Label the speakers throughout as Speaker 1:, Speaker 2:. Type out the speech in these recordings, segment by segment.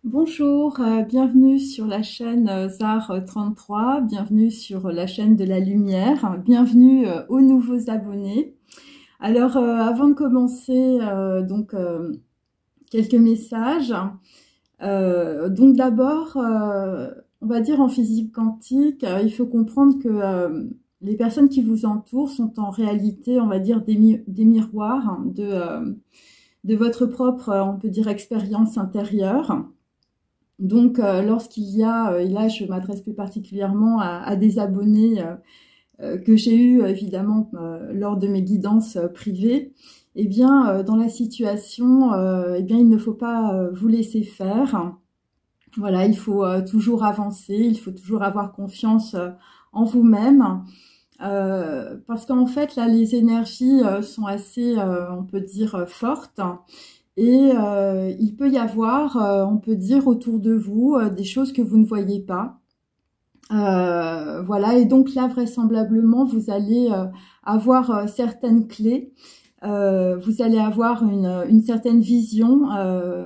Speaker 1: Bonjour, bienvenue sur la chaîne ZAR 33, bienvenue sur la chaîne de la lumière, bienvenue aux nouveaux abonnés. Alors avant de commencer, quelques messages. Donc d'abord, on va dire en physique quantique, il faut comprendre que les personnes qui vous entourent sont en réalité, on va dire, des miroirs de votre propre, on peut dire, expérience intérieure. Donc, lorsqu'il y a, et là je m'adresse plus particulièrement à des abonnés que j'ai eu évidemment lors de mes guidances privées, eh bien, dans la situation, eh bien, il ne faut pas vous laisser faire. Voilà, il faut toujours avancer, il faut toujours avoir confiance en vous-même. Parce qu'en fait, là, les énergies sont assez, on peut dire, fortes. Et il peut y avoir, on peut dire, autour de vous, des choses que vous ne voyez pas. Voilà, et donc là, vraisemblablement, vous allez avoir certaines clés. Vous allez avoir une certaine vision.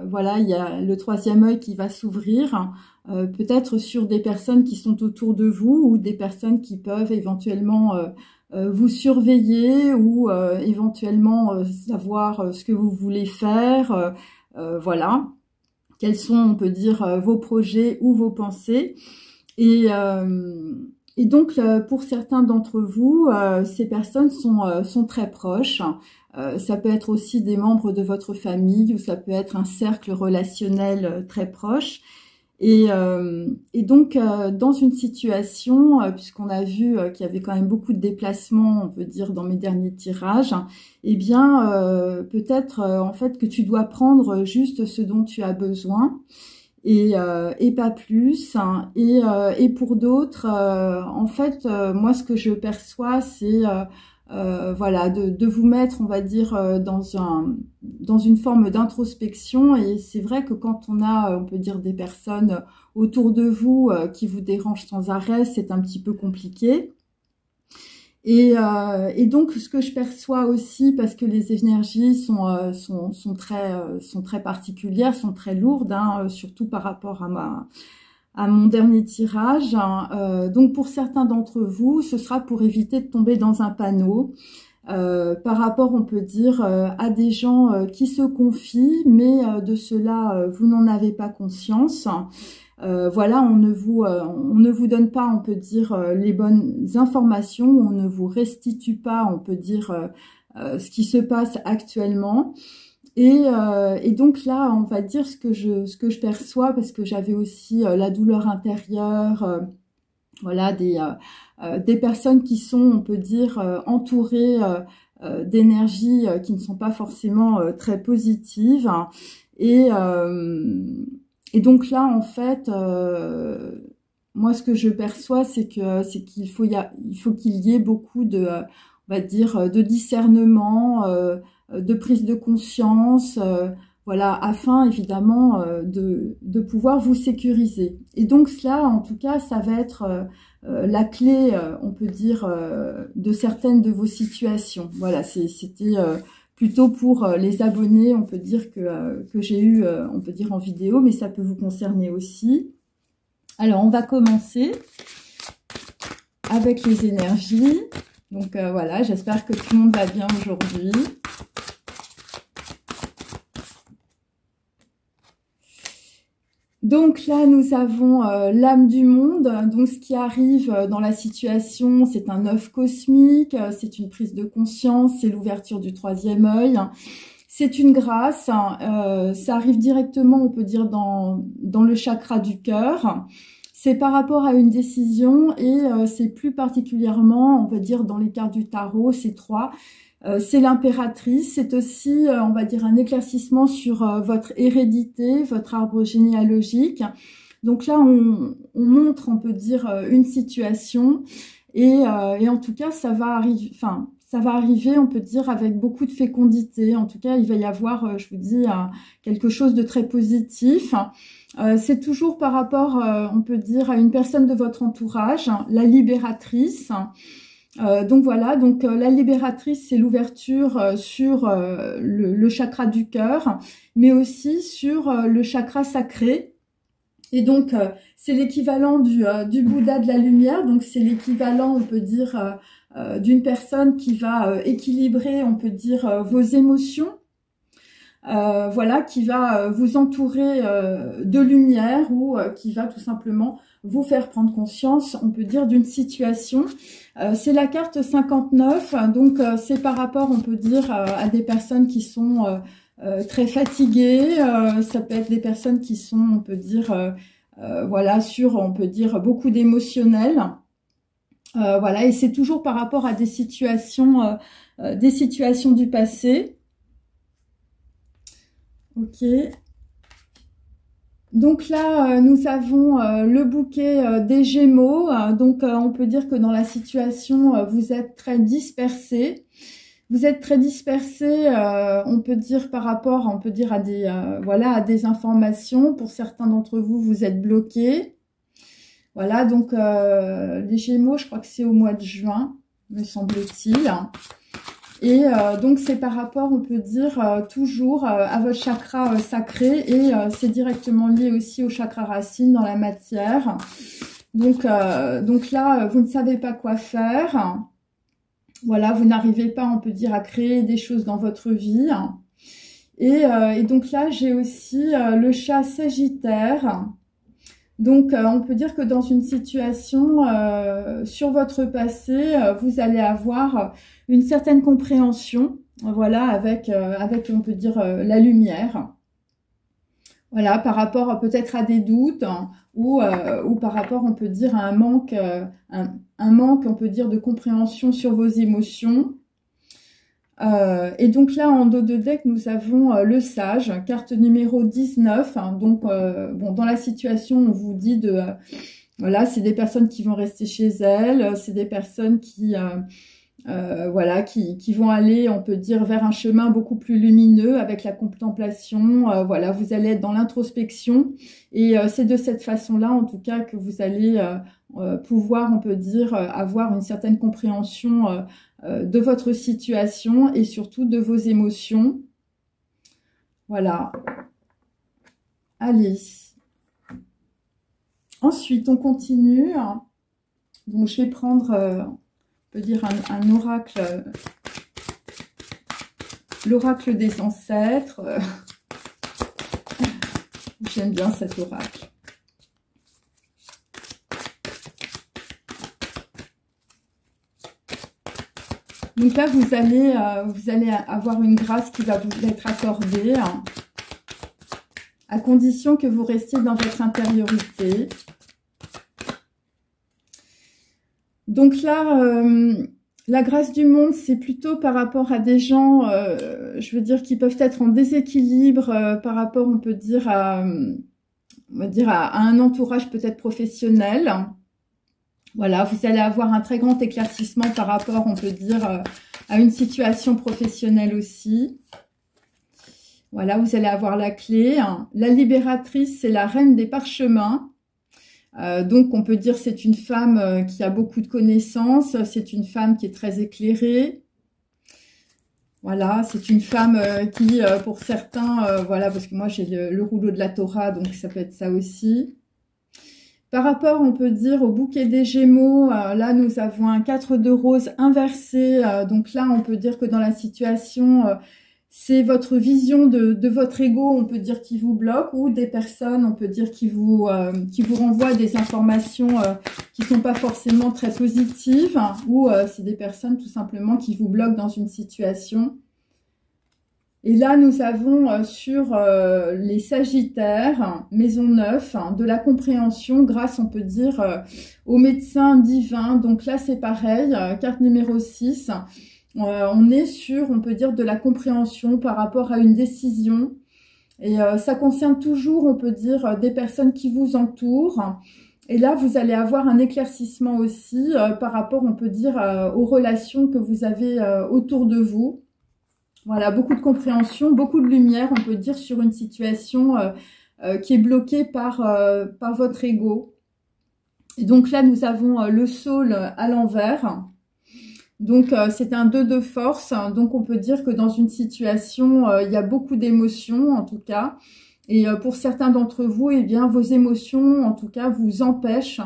Speaker 1: Voilà, il y a le troisième œil qui va s'ouvrir, peut-être sur des personnes qui sont autour de vous ou des personnes qui peuvent éventuellement vous surveiller ou éventuellement savoir ce que vous voulez faire. Voilà, quels sont, on peut dire, vos projets ou vos pensées. Et donc, pour certains d'entre vous, ces personnes sont très proches. Ça peut être aussi des membres de votre famille ou ça peut être un cercle relationnel très proche. Et donc, dans une situation, puisqu'on a vu qu'il y avait quand même beaucoup de déplacements, on peut dire, dans mes derniers tirages, eh bien, peut-être en fait que tu dois prendre juste ce dont tu as besoin et pas plus. Et pour d'autres, en fait, moi, ce que je perçois, c'est voilà, de vous mettre, on va dire, dans une forme d'introspection. Et c'est vrai que quand on a, on peut dire, des personnes autour de vous qui vous dérangent sans arrêt, c'est un petit peu compliqué. Et donc, ce que je perçois aussi, parce que les énergies sont très particulières, sont très lourdes, hein, surtout par rapport à mon dernier tirage. Donc, pour certains d'entre vous, ce sera pour éviter de tomber dans un panneau. Par rapport, on peut dire, à des gens qui se confient, mais de cela, vous n'en avez pas conscience. Voilà, on ne vous donne pas, on peut dire, les bonnes informations, on ne vous restitue pas, on peut dire, ce qui se passe actuellement. Et donc là, on va dire ce que je perçois, parce que j'avais aussi la douleur intérieure, voilà, des personnes qui sont, on peut dire, entourées d'énergies qui ne sont pas forcément très positives. Et, euh, et donc là, en fait, moi, ce que je perçois, c'est qu'il faut qu'il y ait beaucoup de, on va dire, de discernement, de prise de conscience, voilà, afin évidemment de pouvoir vous sécuriser. Et donc cela, en tout cas, ça va être la clé, on peut dire, de certaines de vos situations. Voilà, c'était plutôt pour les abonnés, on peut dire que j'ai eu, on peut dire en vidéo, mais ça peut vous concerner aussi. Alors, on va commencer avec les énergies. Donc voilà, j'espère que tout le monde va bien aujourd'hui. Donc là, nous avons l'âme du monde. Donc ce qui arrive dans la situation, c'est un œuf cosmique, c'est une prise de conscience, c'est l'ouverture du troisième œil. C'est une grâce, ça arrive directement, on peut dire, dans le chakra du cœur. C'est par rapport à une décision et c'est plus particulièrement, on va dire, dans les cartes du tarot, c'est 3. C'est l'impératrice, c'est aussi, on va dire, un éclaircissement sur votre hérédité, votre arbre généalogique. Donc là, on montre, on peut dire, une situation et en tout cas, ça va arriver, on peut dire, avec beaucoup de fécondité. En tout cas, il va y avoir, je vous dis, quelque chose de très positif. C'est toujours par rapport, on peut dire, à une personne de votre entourage, la libératrice. Donc voilà, donc la libératrice, c'est l'ouverture sur le chakra du cœur, mais aussi sur le chakra sacré. Et donc, c'est l'équivalent du Bouddha de la lumière. Donc, c'est l'équivalent, on peut dire, d'une personne qui va équilibrer, on peut dire, vos émotions. Voilà, qui va vous entourer de lumière ou qui va tout simplement vous faire prendre conscience, on peut dire, d'une situation. C'est la carte 59, donc c'est par rapport, on peut dire, à des personnes qui sont très fatiguées. Ça peut être des personnes qui sont, on peut dire, voilà, sur, on peut dire, beaucoup d'émotionnel. Voilà, et c'est toujours par rapport à des situations du passé. Ok. Donc là, nous avons le bouquet des Gémeaux. Donc, on peut dire que dans la situation, vous êtes très dispersés. Vous êtes très dispersés, on peut dire par rapport, on peut dire à des, voilà, à des informations. Pour certains d'entre vous, vous êtes bloqués. Voilà, donc les Gémeaux, je crois que c'est au mois de juin, me semble-t-il. Et donc, c'est par rapport, on peut dire, toujours à votre chakra sacré et c'est directement lié aussi au chakra racine dans la matière. Donc là, vous ne savez pas quoi faire. Voilà, vous n'arrivez pas, on peut dire, à créer des choses dans votre vie. Et donc là, j'ai aussi le chat Sagittaire. Donc, on peut dire que dans une situation sur votre passé, vous allez avoir une certaine compréhension, voilà, avec, on peut dire, la lumière. Voilà, par rapport peut-être à des doutes ou par rapport, on peut dire, à un manque, un manque, on peut dire, de compréhension sur vos émotions. Et donc là, en dos de deck, nous avons le Sage, carte numéro 19. Donc, bon, dans la situation, on vous dit de... voilà, c'est des personnes qui vont rester chez elles, c'est des personnes qui... voilà, qui vont aller, on peut dire, vers un chemin beaucoup plus lumineux avec la contemplation. Voilà, vous allez être dans l'introspection. Et c'est de cette façon-là, en tout cas, que vous allez pouvoir, on peut dire, avoir une certaine compréhension de votre situation et surtout de vos émotions. Voilà. Allez. Ensuite, on continue. Donc, je vais prendre, on peut dire, un oracle, l'oracle des ancêtres. J'aime bien cet oracle. Donc là, vous allez avoir une grâce qui va vous être accordée, à condition que vous restiez dans votre intériorité. Donc là, la grâce du monde, c'est plutôt par rapport à des gens, je veux dire, qui peuvent être en déséquilibre par rapport, on peut dire, on va dire à un entourage peut-être professionnel. Voilà, vous allez avoir un très grand éclaircissement par rapport, on peut dire, à une situation professionnelle aussi. Voilà, vous allez avoir la clé. La libératrice, c'est la reine des parchemins. Donc, on peut dire c'est une femme qui a beaucoup de connaissances. C'est une femme qui est très éclairée. Voilà, c'est une femme qui, pour certains, voilà, parce que moi, j'ai le rouleau de la Torah, donc ça peut être ça aussi. Par rapport, on peut dire, au bouquet des Gémeaux, là, nous avons un 4 de rose inversé. Donc là, on peut dire que dans la situation, c'est votre vision de votre ego, on peut dire, qui vous bloque, ou des personnes, on peut dire, qui vous renvoient des informations qui sont pas forcément très positives, ou c'est des personnes, tout simplement, qui vous bloquent dans une situation. Et là, nous avons sur les Sagittaires, maison 9, de la compréhension grâce, on peut dire, aux médecins divins. Donc là, c'est pareil, carte numéro 6. On est sur, on peut dire, de la compréhension par rapport à une décision. Et ça concerne toujours, on peut dire, des personnes qui vous entourent. Et là, vous allez avoir un éclaircissement aussi par rapport, on peut dire, aux relations que vous avez autour de vous. Voilà, beaucoup de compréhension, beaucoup de lumière, on peut dire, sur une situation qui est bloquée par votre ego. Et donc là, nous avons le Saule à l'envers. Donc, c'est un 2 de force. Donc, on peut dire que dans une situation, il y a beaucoup d'émotions, en tout cas. Et pour certains d'entre vous, eh bien, vos émotions, en tout cas, vous empêchent,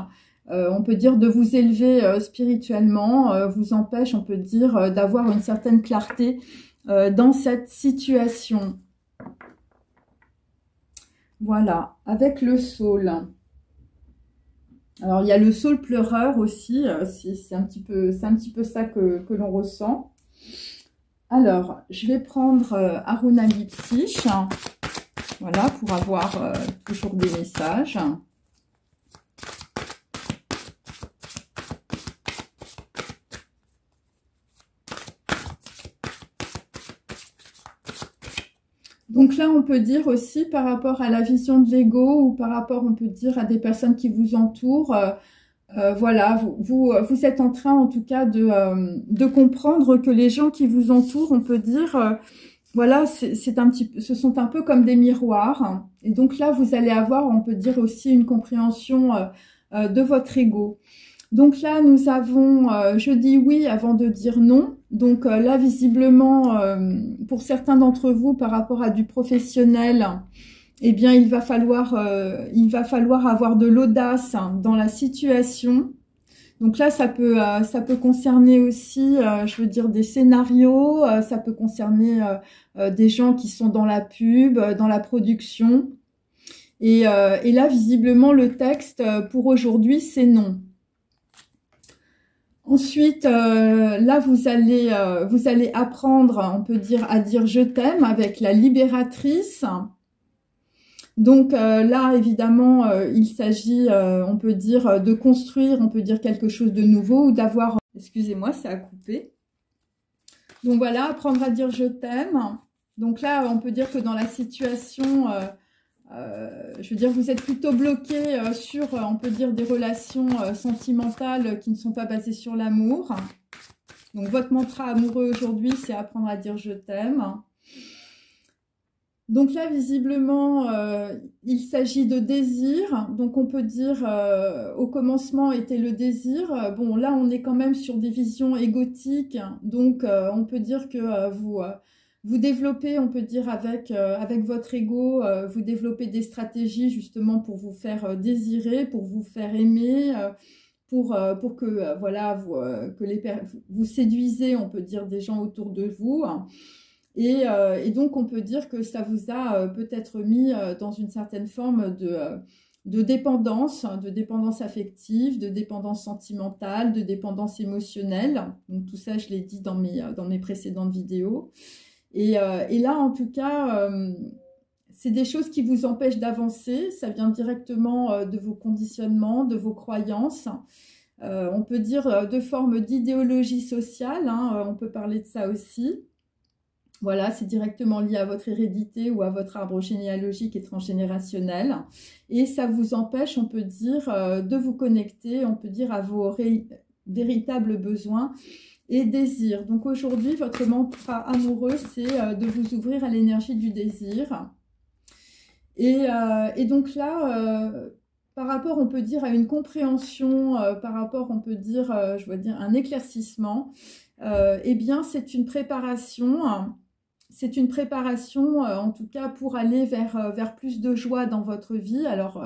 Speaker 1: on peut dire, de vous élever spirituellement, vous empêchent, on peut dire, d'avoir une certaine clarté dans cette situation. Voilà, avec le saule. Alors, il y a le saule pleureur aussi, c'est un petit peu ça que l'on ressent. Alors, je vais prendre Aruna Lipsich, voilà, pour avoir toujours des messages. Donc là, on peut dire aussi par rapport à la vision de l'ego ou par rapport, on peut dire, à des personnes qui vous entourent, voilà, vous êtes en train, en tout cas, de comprendre que les gens qui vous entourent, on peut dire, voilà, ce sont un peu comme des miroirs. Et donc là, vous allez avoir, on peut dire aussi, une compréhension de votre ego. Donc là, nous avons, je dis oui avant de dire non. Donc là, visiblement, pour certains d'entre vous, par rapport à du professionnel, eh bien, il va falloir avoir de l'audace dans la situation. Donc là, ça peut concerner aussi, je veux dire, des scénarios, ça peut concerner des gens qui sont dans la pub, dans la production. Et là, visiblement, le texte pour aujourd'hui, c'est non. Ensuite, là, vous allez apprendre, on peut dire, à dire je t'aime avec la libératrice. Donc là, évidemment, il s'agit, on peut dire, de construire, on peut dire quelque chose de nouveau ou d'avoir... Excusez-moi, ça a coupé. Donc voilà, apprendre à dire je t'aime. Donc là, on peut dire que dans la situation... je veux dire, vous êtes plutôt bloqué sur, on peut dire, des relations sentimentales qui ne sont pas basées sur l'amour. Donc, votre mantra amoureux aujourd'hui, c'est apprendre à dire « je t'aime ». Donc là, visiblement, il s'agit de désir. Donc, on peut dire, au commencement était le désir. Bon, là, on est quand même sur des visions égotiques. Donc, on peut dire que vous développez, on peut dire, avec votre ego, vous développez des stratégies justement pour vous faire désirer, pour vous faire aimer, pour que, voilà, vous séduisez, on peut dire, des gens autour de vous. Et donc, on peut dire que ça vous a peut-être mis dans une certaine forme de dépendance affective, de dépendance sentimentale, de dépendance émotionnelle. Donc, tout ça, je l'ai dit dans mes précédentes vidéos. Et là, en tout cas, c'est des choses qui vous empêchent d'avancer. Ça vient directement de vos conditionnements, de vos croyances. On peut dire de forme d'idéologie sociale, hein, on peut parler de ça aussi. Voilà, c'est directement lié à votre hérédité ou à votre arbre généalogique et transgénérationnel. Et ça vous empêche, on peut dire, de vous connecter, on peut dire, à vos véritables besoins et désirs. Donc aujourd'hui, votre mantra amoureux, c'est de vous ouvrir à l'énergie du désir. Et donc là, par rapport, on peut dire, à une compréhension, par rapport, on peut dire, je veux dire, un éclaircissement, eh bien, c'est une préparation... C'est une préparation, en tout cas, pour aller vers plus de joie dans votre vie. Alors,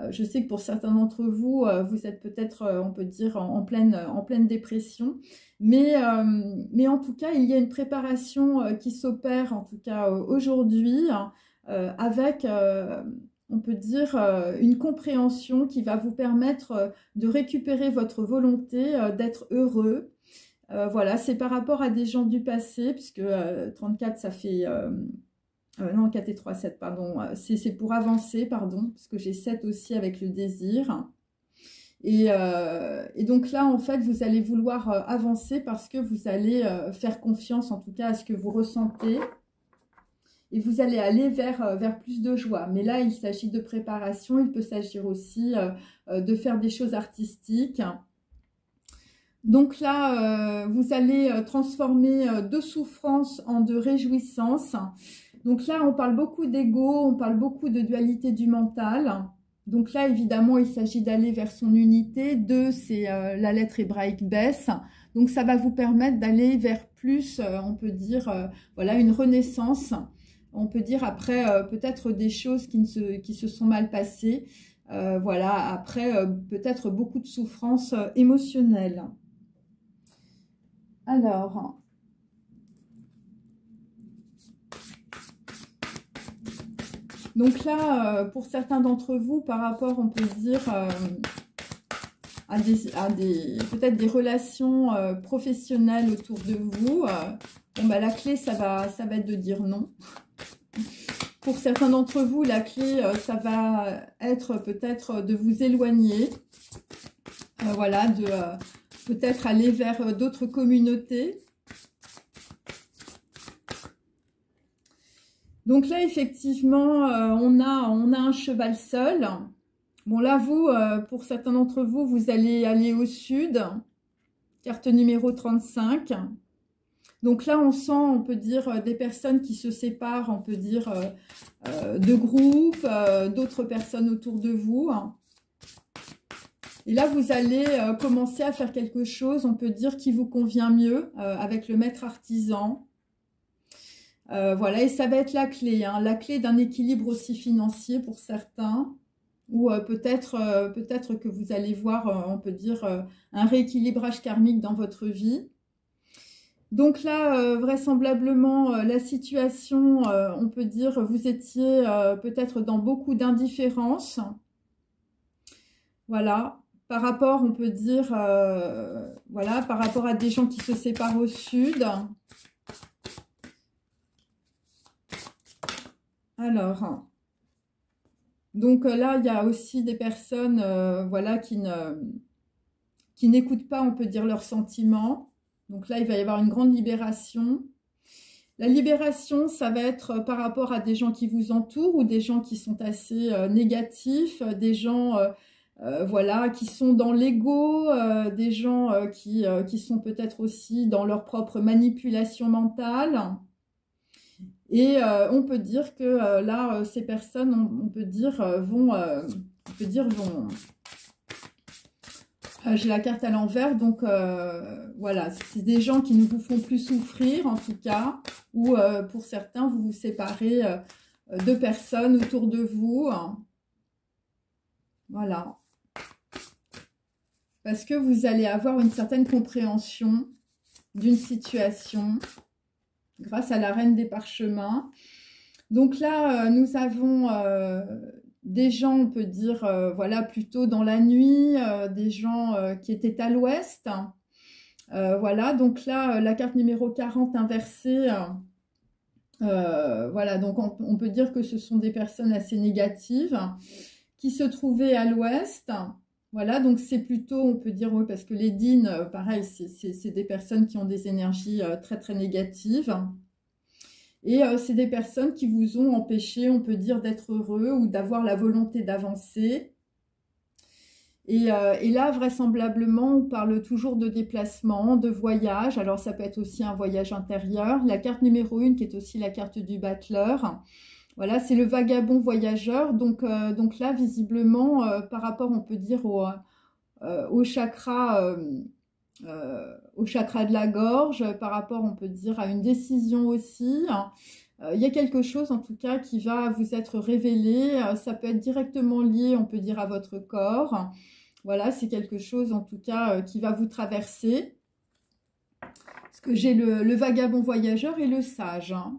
Speaker 1: je sais que pour certains d'entre vous, vous êtes peut-être, on peut dire, en pleine dépression. Mais en tout cas, il y a une préparation qui s'opère, en tout cas aujourd'hui, avec, on peut dire, une compréhension qui va vous permettre de récupérer votre volonté d'être heureux. Voilà, c'est par rapport à des gens du passé, puisque 34, ça fait... non, 4 et 3, 7, pardon. C'est pour avancer, pardon, parce que j'ai 7 aussi avec le désir. Et donc là, en fait, vous allez vouloir avancer parce que vous allez faire confiance, en tout cas, à ce que vous ressentez. Et vous allez aller vers plus de joie. Mais là, il s'agit de préparation. Il peut s'agir aussi de faire des choses artistiques. Donc là, vous allez transformer de souffrance en de réjouissance. Donc là, on parle beaucoup d'ego, on parle beaucoup de dualité du mental. Donc là, évidemment, il s'agit d'aller vers son unité. 2, c'est la lettre hébraïque Bess. Donc ça va vous permettre d'aller vers plus, on peut dire, voilà, une renaissance on peut dire après peut-être des choses qui se sont mal passées. Voilà, après peut-être beaucoup de souffrance émotionnelle. Alors, donc là, pour certains d'entre vous, par rapport, on peut dire, à peut-être des relations professionnelles autour de vous, bon, bah, la clé, ça va être de dire non. Pour certains d'entre vous, la clé, ça va être peut-être de vous éloigner, voilà, de peut-être aller vers d'autres communautés. Donc là, effectivement, on a un cheval seul. Bon, là, vous, pour certains d'entre vous, vous allez aller au sud, carte numéro 35. Donc là, on sent, on peut dire, des personnes qui se séparent, on peut dire, de groupes, d'autres personnes autour de vous. Et là, vous allez commencer à faire quelque chose, on peut dire, qui vous convient mieux, avec le maître artisan. Voilà, et ça va être la clé, hein, la clé d'un équilibre aussi financier pour certains. Ou peut-être que vous allez voir, on peut dire, un rééquilibrage karmique dans votre vie. Donc là, vraisemblablement, la situation, on peut dire, vous étiez peut-être dans beaucoup d'indifférence. Voilà, par rapport, on peut dire, voilà, par rapport à des gens qui se séparent au sud. Alors, donc là, il y a aussi des personnes, voilà, qui n'écoutent pas, on peut dire, leurs sentiments. Donc là, il va y avoir une grande libération. La libération, ça va être par rapport à des gens qui vous entourent ou des gens qui sont assez négatifs, des gens voilà, qui sont dans l'ego, des gens qui sont peut-être aussi dans leur propre manipulation mentale. Et on peut dire que là, ces personnes, on peut dire, vont... j'ai la carte à l'envers, donc voilà, c'est des gens qui ne vous font plus souffrir en tout cas, ou pour certains, vous vous séparez de personnes autour de vous. Voilà. Parce que vous allez avoir une certaine compréhension d'une situation grâce à la reine des parchemins. Donc là, nous avons... des gens, on peut dire, voilà, plutôt dans la nuit, des gens qui étaient à l'ouest. Voilà, donc là, la carte numéro 40 inversée, voilà, donc on peut dire que ce sont des personnes assez négatives qui se trouvaient à l'ouest. Voilà, donc c'est plutôt, on peut dire, oui, parce que les dînes, pareil, c'est des personnes qui ont des énergies très, très négatives. Et c'est des personnes qui vous ont empêché, on peut dire, d'être heureux ou d'avoir la volonté d'avancer. Et là, vraisemblablement, on parle toujours de déplacement, de voyage. Alors, ça peut être aussi un voyage intérieur. La carte numéro 1, qui est aussi la carte du battleur. Voilà, c'est le vagabond voyageur. Donc là, visiblement, par rapport, on peut dire, au chakra... au chakra de la gorge, par rapport, on peut dire, à une décision aussi. Il y a quelque chose, en tout cas, qui va vous être révélé. Ça peut être directement lié, on peut dire, à votre corps. Voilà, c'est quelque chose, en tout cas, qui va vous traverser. Parce que j'ai le vagabond voyageur et le sage. Hein.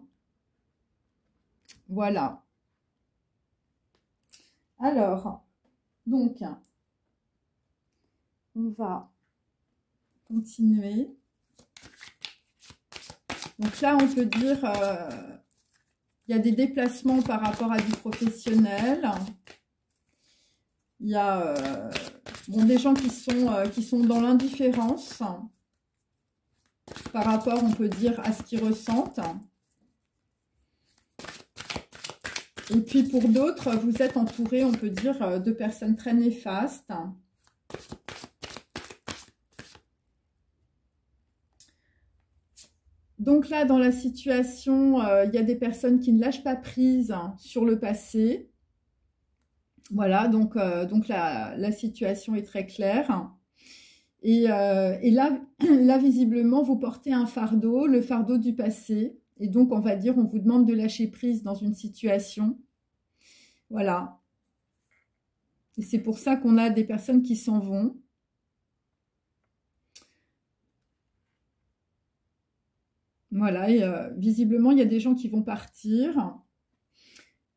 Speaker 1: Voilà. Alors, donc, on va... continuer. Donc là, on peut dire, il y a des déplacements par rapport à du professionnel. Il y a bon, des gens qui sont dans l'indifférence par rapport, on peut dire, à ce qu'ils ressentent. Et puis pour d'autres, vous êtes entouré, on peut dire, de personnes très néfastes. Donc là, dans la situation, il y a des personnes qui ne lâchent pas prise sur le passé. Voilà, donc la situation est très claire. Et là, visiblement, vous portez un fardeau, le fardeau du passé. Et donc, on va dire, on vous demande de lâcher prise dans une situation. Voilà. Et c'est pour ça qu'on a des personnes qui s'en vont. Voilà, et visiblement, il y a des gens qui vont partir.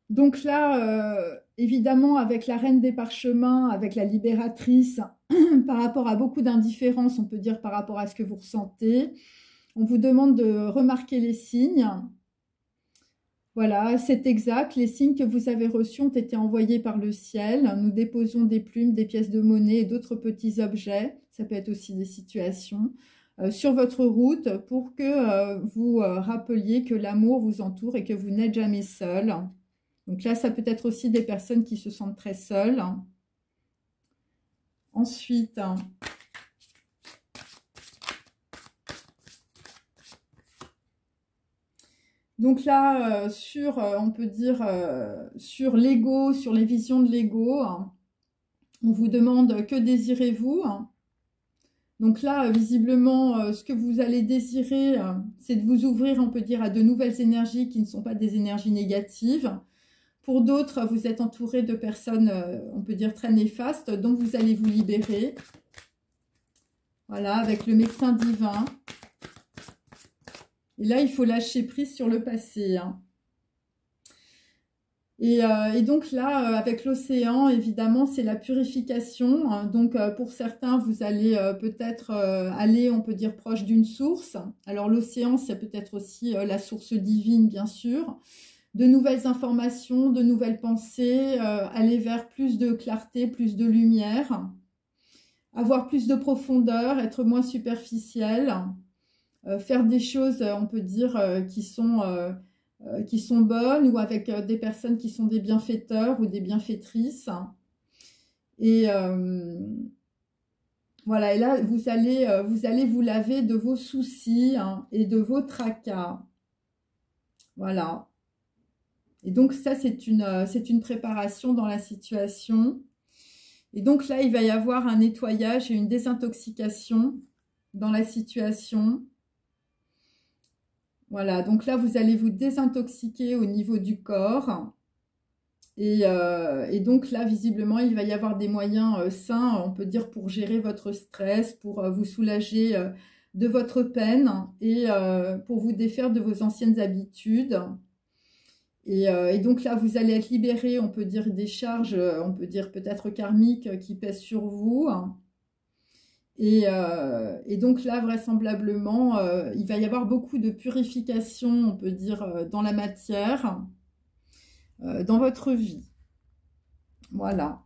Speaker 1: Donc là, évidemment, avec la reine des parchemins, avec la libératrice, par rapport à beaucoup d'indifférence, on peut dire par rapport à ce que vous ressentez, on vous demande de remarquer les signes. Voilà, c'est exact. Les signes que vous avez reçus ont été envoyés par le ciel. Nous déposons des plumes, des pièces de monnaie et d'autres petits objets. Ça peut être aussi des situations. Sur votre route pour que vous rappeliez que l'amour vous entoure et que vous n'êtes jamais seul. Donc là, ça peut être aussi des personnes qui se sentent très seules. Ensuite, donc là, on peut dire, sur l'ego, sur les visions de l'ego, on vous demande que désirez-vous? Donc là, visiblement, ce que vous allez désirer, c'est de vous ouvrir, on peut dire, à de nouvelles énergies qui ne sont pas des énergies négatives. Pour d'autres, vous êtes entouré de personnes, on peut dire, très néfastes, dont vous allez vous libérer. Voilà, avec le médecin divin. Et là, il faut lâcher prise sur le passé. Et donc là, avec l'océan, évidemment, c'est la purification. Donc, pour certains, vous allez peut-être aller, on peut dire, proche d'une source. Alors, l'océan, c'est peut-être aussi la source divine, bien sûr. De nouvelles informations, de nouvelles pensées, aller vers plus de clarté, plus de lumière. Avoir plus de profondeur, être moins superficiel. Faire des choses, on peut dire, qui sont bonnes ou avec des personnes qui sont des bienfaiteurs ou des bienfaitrices. Et voilà, et là, vous allez vous laver de vos soucis et de vos tracas. Voilà. Et donc, ça, c'est une préparation dans la situation. Et donc là, il va y avoir un nettoyage et une désintoxication dans la situation. Voilà, donc là, vous allez vous désintoxiquer au niveau du corps. Et donc là, visiblement, il va y avoir des moyens sains, on peut dire, pour gérer votre stress, pour vous soulager de votre peine et pour vous défaire de vos anciennes habitudes. Et donc là, vous allez être libéré, on peut dire, des charges, on peut dire peut-être karmiques qui pèsent sur vous. Et donc là, vraisemblablement, il va y avoir beaucoup de purification, on peut dire, dans la matière, dans votre vie. Voilà.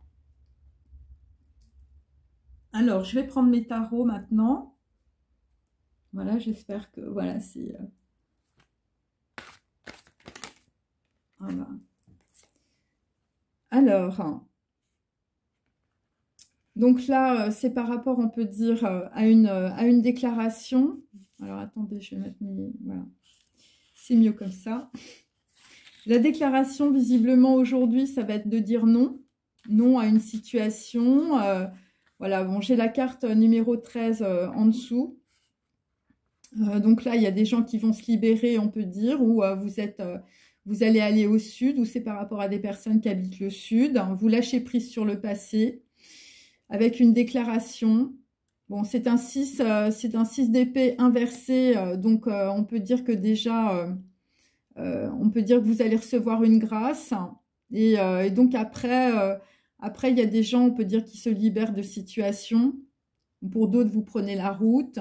Speaker 1: Alors, je vais prendre mes tarots maintenant. Voilà, j'espère que, voilà, c'est... Voilà. Alors... Donc là, c'est par rapport, on peut dire, à une déclaration. Alors, attendez, je vais mettre mes... Voilà. C'est mieux comme ça. La déclaration, visiblement, aujourd'hui, ça va être de dire non. Non à une situation. Voilà, bon, j'ai la carte numéro 13 en dessous. Donc là, il y a des gens qui vont se libérer, on peut dire, ou vous allez aller au sud, ou c'est par rapport à des personnes qui habitent le sud. Vous lâchez prise sur le passé. Avec une déclaration. Bon, c'est un 6 d'épée inversé, donc on peut dire que déjà, on peut dire que vous allez recevoir une grâce. Et donc après, il y a des gens, on peut dire, qui se libèrent de situations. Pour d'autres, vous prenez la route.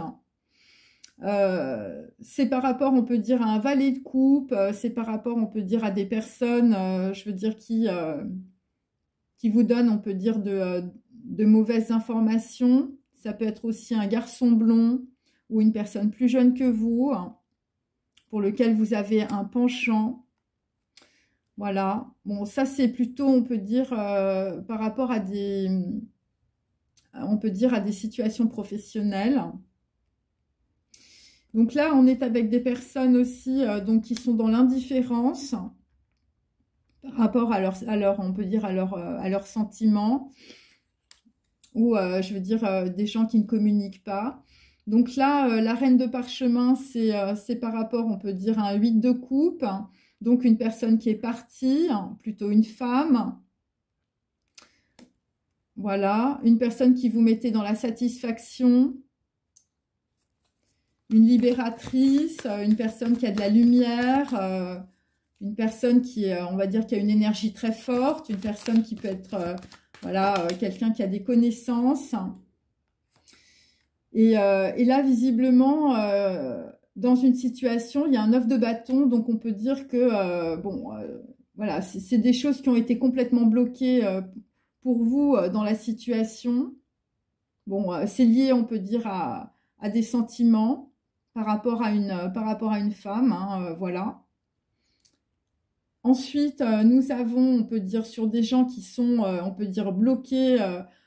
Speaker 1: C'est par rapport, on peut dire, à un valet de coupe. C'est par rapport, on peut dire, à des personnes, je veux dire, qui vous donnent, on peut dire, de mauvaises informations. Ça peut être aussi un garçon blond ou une personne plus jeune que vous, pour lequel vous avez un penchant. Voilà. Bon, ça c'est plutôt, on peut dire, par rapport à on peut dire, à des situations professionnelles. Donc là, on est avec des personnes aussi, donc qui sont dans l'indifférence par rapport à on peut dire, à leurs sentiments. Ou je veux dire des gens qui ne communiquent pas. Donc là, la reine de parchemin, c'est par rapport, on peut dire, à un 8 de coupe. Donc une personne qui est partie, plutôt une femme. Voilà, une personne qui vous mettait dans la satisfaction. Une libératrice, une personne qui a de la lumière, une personne qui, on va dire, qui a une énergie très forte, une personne qui peut être, voilà, quelqu'un qui a des connaissances. Et là, visiblement, dans une situation, il y a un 9 de bâton, donc on peut dire que, bon, voilà, c'est des choses qui ont été complètement bloquées pour vous dans la situation. Bon, c'est lié, on peut dire, à des sentiments par rapport à une femme, hein, voilà. Ensuite, nous avons, on peut dire, sur des gens qui sont, on peut dire, bloqués,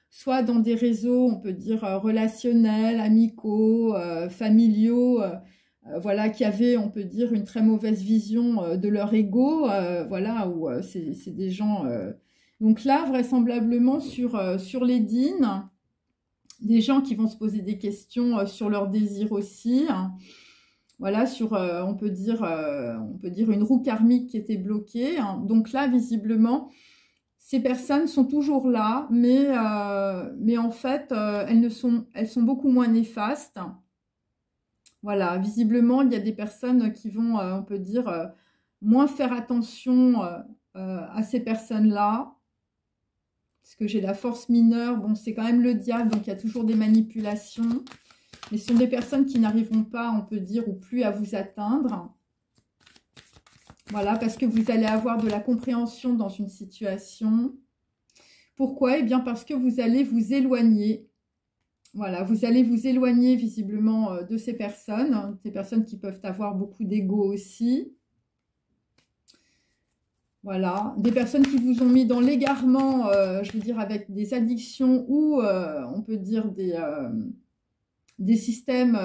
Speaker 1: soit dans des réseaux, on peut dire, relationnels, amicaux, familiaux, voilà, qui avaient, on peut dire, une très mauvaise vision de leur ego, voilà, où c'est des gens... Donc là, vraisemblablement, sur les dînes, des gens qui vont se poser des questions sur leur désir aussi, hein. Voilà, sur, on peut dire une roue karmique qui était bloquée, hein. Donc là, visiblement, ces personnes sont toujours là, mais en fait, elles sont beaucoup moins néfastes. Voilà, visiblement, il y a des personnes qui vont, on peut dire, moins faire attention à ces personnes-là. Parce que j'ai la force mineure, bon, c'est quand même le diable, donc il y a toujours des manipulations. Mais ce sont des personnes qui n'arriveront pas, on peut dire, ou plus à vous atteindre. Voilà, parce que vous allez avoir de la compréhension dans une situation. Pourquoi? Eh bien, parce que vous allez vous éloigner. Voilà, vous allez vous éloigner visiblement de ces personnes qui peuvent avoir beaucoup d'ego aussi. Voilà, des personnes qui vous ont mis dans l'égarement, je veux dire, avec des addictions ou, on peut dire, des systèmes,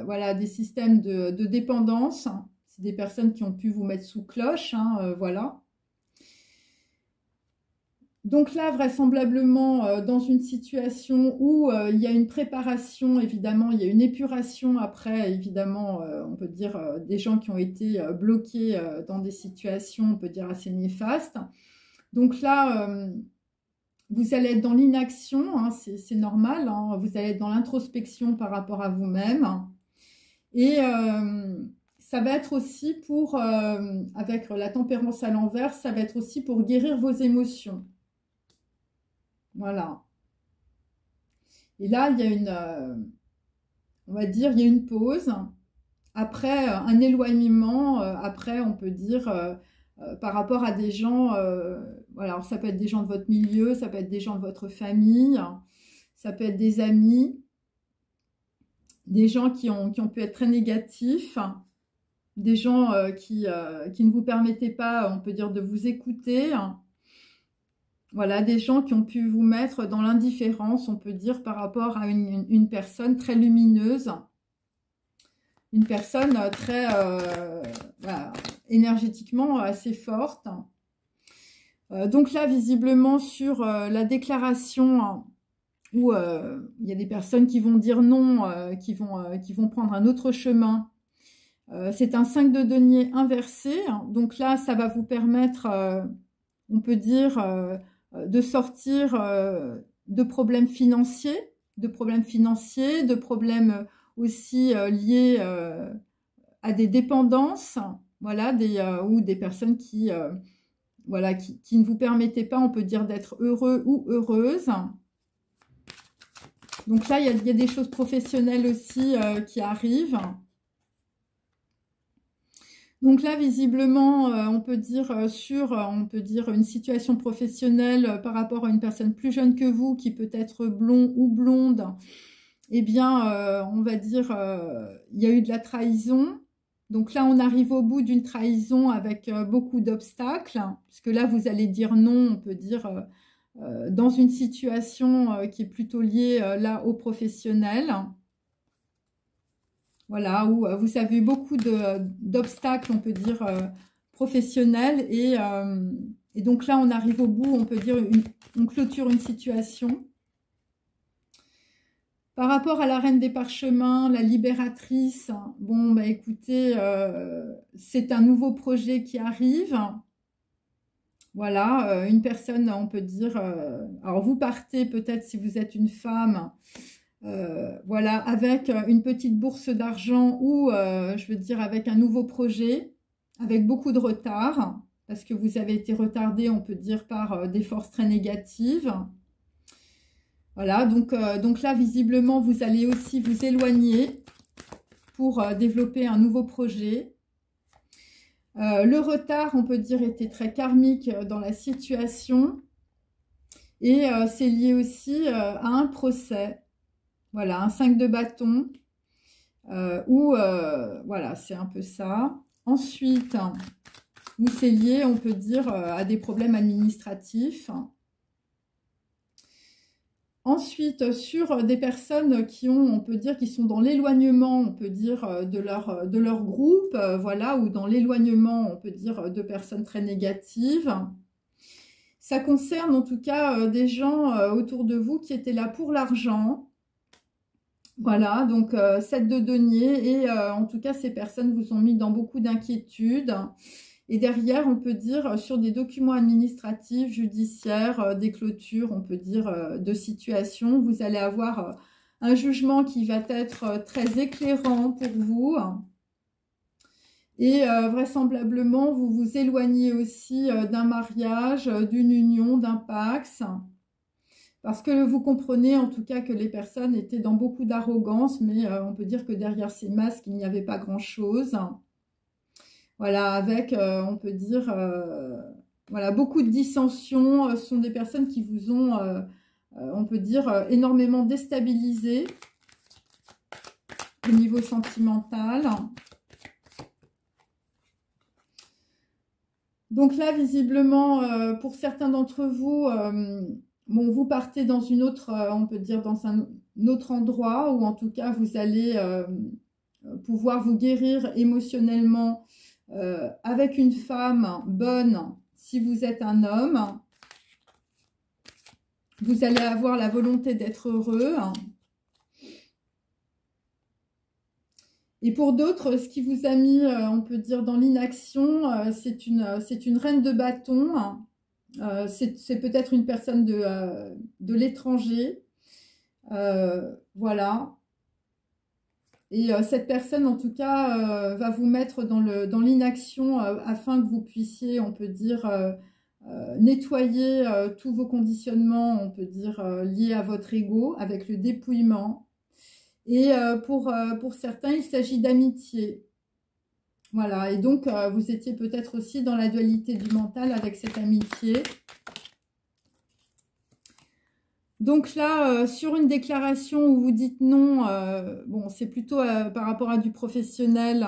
Speaker 1: voilà, des systèmes de dépendance. C'est des personnes qui ont pu vous mettre sous cloche, hein, voilà. Donc là, vraisemblablement, dans une situation où il y a une préparation, évidemment, il y a une épuration après, évidemment, on peut dire des gens qui ont été bloqués dans des situations, on peut dire, assez néfastes. Donc là, vous allez être dans l'inaction, hein, c'est normal, hein, vous allez être dans l'introspection par rapport à vous-même. Et ça va être aussi pour, avec la tempérance à l'envers, ça va être aussi pour guérir vos émotions. Voilà. Et là, il y a une, on va dire, il y a une pause. Après, un éloignement, après, on peut dire, par rapport à des gens, voilà, alors ça peut être des gens de votre milieu, ça peut être des gens de votre famille, ça peut être des amis, des gens qui ont pu être très négatifs, des gens qui ne vous permettaient pas, on peut dire, de vous écouter. Voilà, des gens qui ont pu vous mettre dans l'indifférence, on peut dire, par rapport à une personne très lumineuse, une personne très, voilà, énergétiquement assez forte. Donc là, visiblement, sur la déclaration où il y a des personnes qui vont dire non, qui vont prendre un autre chemin. C'est un 5 de denier inversé. Donc là, ça va vous permettre, on peut dire, de sortir de problèmes financiers, de problèmes aussi liés à des dépendances, voilà, ou des personnes qui, voilà, qui ne vous permettaient pas, on peut dire, d'être heureux ou heureuse. Donc là, il y a des choses professionnelles aussi qui arrivent. Donc là, visiblement, on peut dire on peut dire une situation professionnelle par rapport à une personne plus jeune que vous, qui peut être blond ou blonde. Eh bien, on va dire, il y a eu de la trahison. Donc là, on arrive au bout d'une trahison avec beaucoup d'obstacles, puisque là, vous allez dire non, on peut dire, dans une situation qui est plutôt liée là au professionnel. Voilà, où vous avez beaucoup d'obstacles, on peut dire, professionnels. Et donc là, on arrive au bout, on peut dire, on clôture une situation. Par rapport à la reine des parchemins, la libératrice, bon, bah écoutez, c'est un nouveau projet qui arrive. Voilà, une personne, on peut dire, alors vous partez peut-être si vous êtes une femme, voilà, avec une petite bourse d'argent ou, je veux dire, avec un nouveau projet, avec beaucoup de retard, parce que vous avez été retardé, on peut dire, par des forces très négatives. Voilà, donc là, visiblement, vous allez aussi vous éloigner pour développer un nouveau projet. Le retard, on peut dire, était très karmique dans la situation. Et c'est lié aussi à un procès. Voilà, un 5 de bâton. Où, voilà, c'est un peu ça. Ensuite, où c'est lié, on peut dire, à des problèmes administratifs. Ensuite, sur des personnes qui ont, on peut dire, qui sont dans l'éloignement, on peut dire, de leur groupe, voilà, ou dans l'éloignement, on peut dire, de personnes très négatives. Ça concerne en tout cas des gens autour de vous qui étaient là pour l'argent. Voilà, donc 7 de denier, et en tout cas, ces personnes vous ont mis dans beaucoup d'inquiétudes. Et derrière, on peut dire, sur des documents administratifs, judiciaires, des clôtures, on peut dire, de situation, vous allez avoir un jugement qui va être très éclairant pour vous. Et vraisemblablement, vous vous éloignez aussi d'un mariage, d'une union, d'un pax. Parce que vous comprenez en tout cas que les personnes étaient dans beaucoup d'arrogance, mais on peut dire que derrière ces masques, il n'y avait pas grand-chose. Voilà, avec, on peut dire, voilà, beaucoup de dissensions. Ce sont des personnes qui vous ont, on peut dire, énormément déstabilisé au niveau sentimental. Donc là, visiblement, pour certains d'entre vous, bon, vous partez dans une autre, on peut dire, dans un autre endroit, ou en tout cas, vous allez pouvoir vous guérir émotionnellement avec une femme bonne, si vous êtes un homme. Vous allez avoir la volonté d'être heureux. Et pour d'autres, ce qui vous a mis, on peut dire, dans l'inaction, c'est une reine de bâton. C'est peut-être une personne de l'étranger. Voilà. Et cette personne, en tout cas, va vous mettre dans l'inaction afin que vous puissiez, on peut dire, nettoyer tous vos conditionnements, on peut dire, liés à votre ego, avec le dépouillement. Et pour certains, il s'agit d'amitié. Voilà, et donc vous étiez peut-être aussi dans la dualité du mental avec cette amitié. Donc là, sur une déclaration où vous dites non, bon, c'est plutôt par rapport à du professionnel,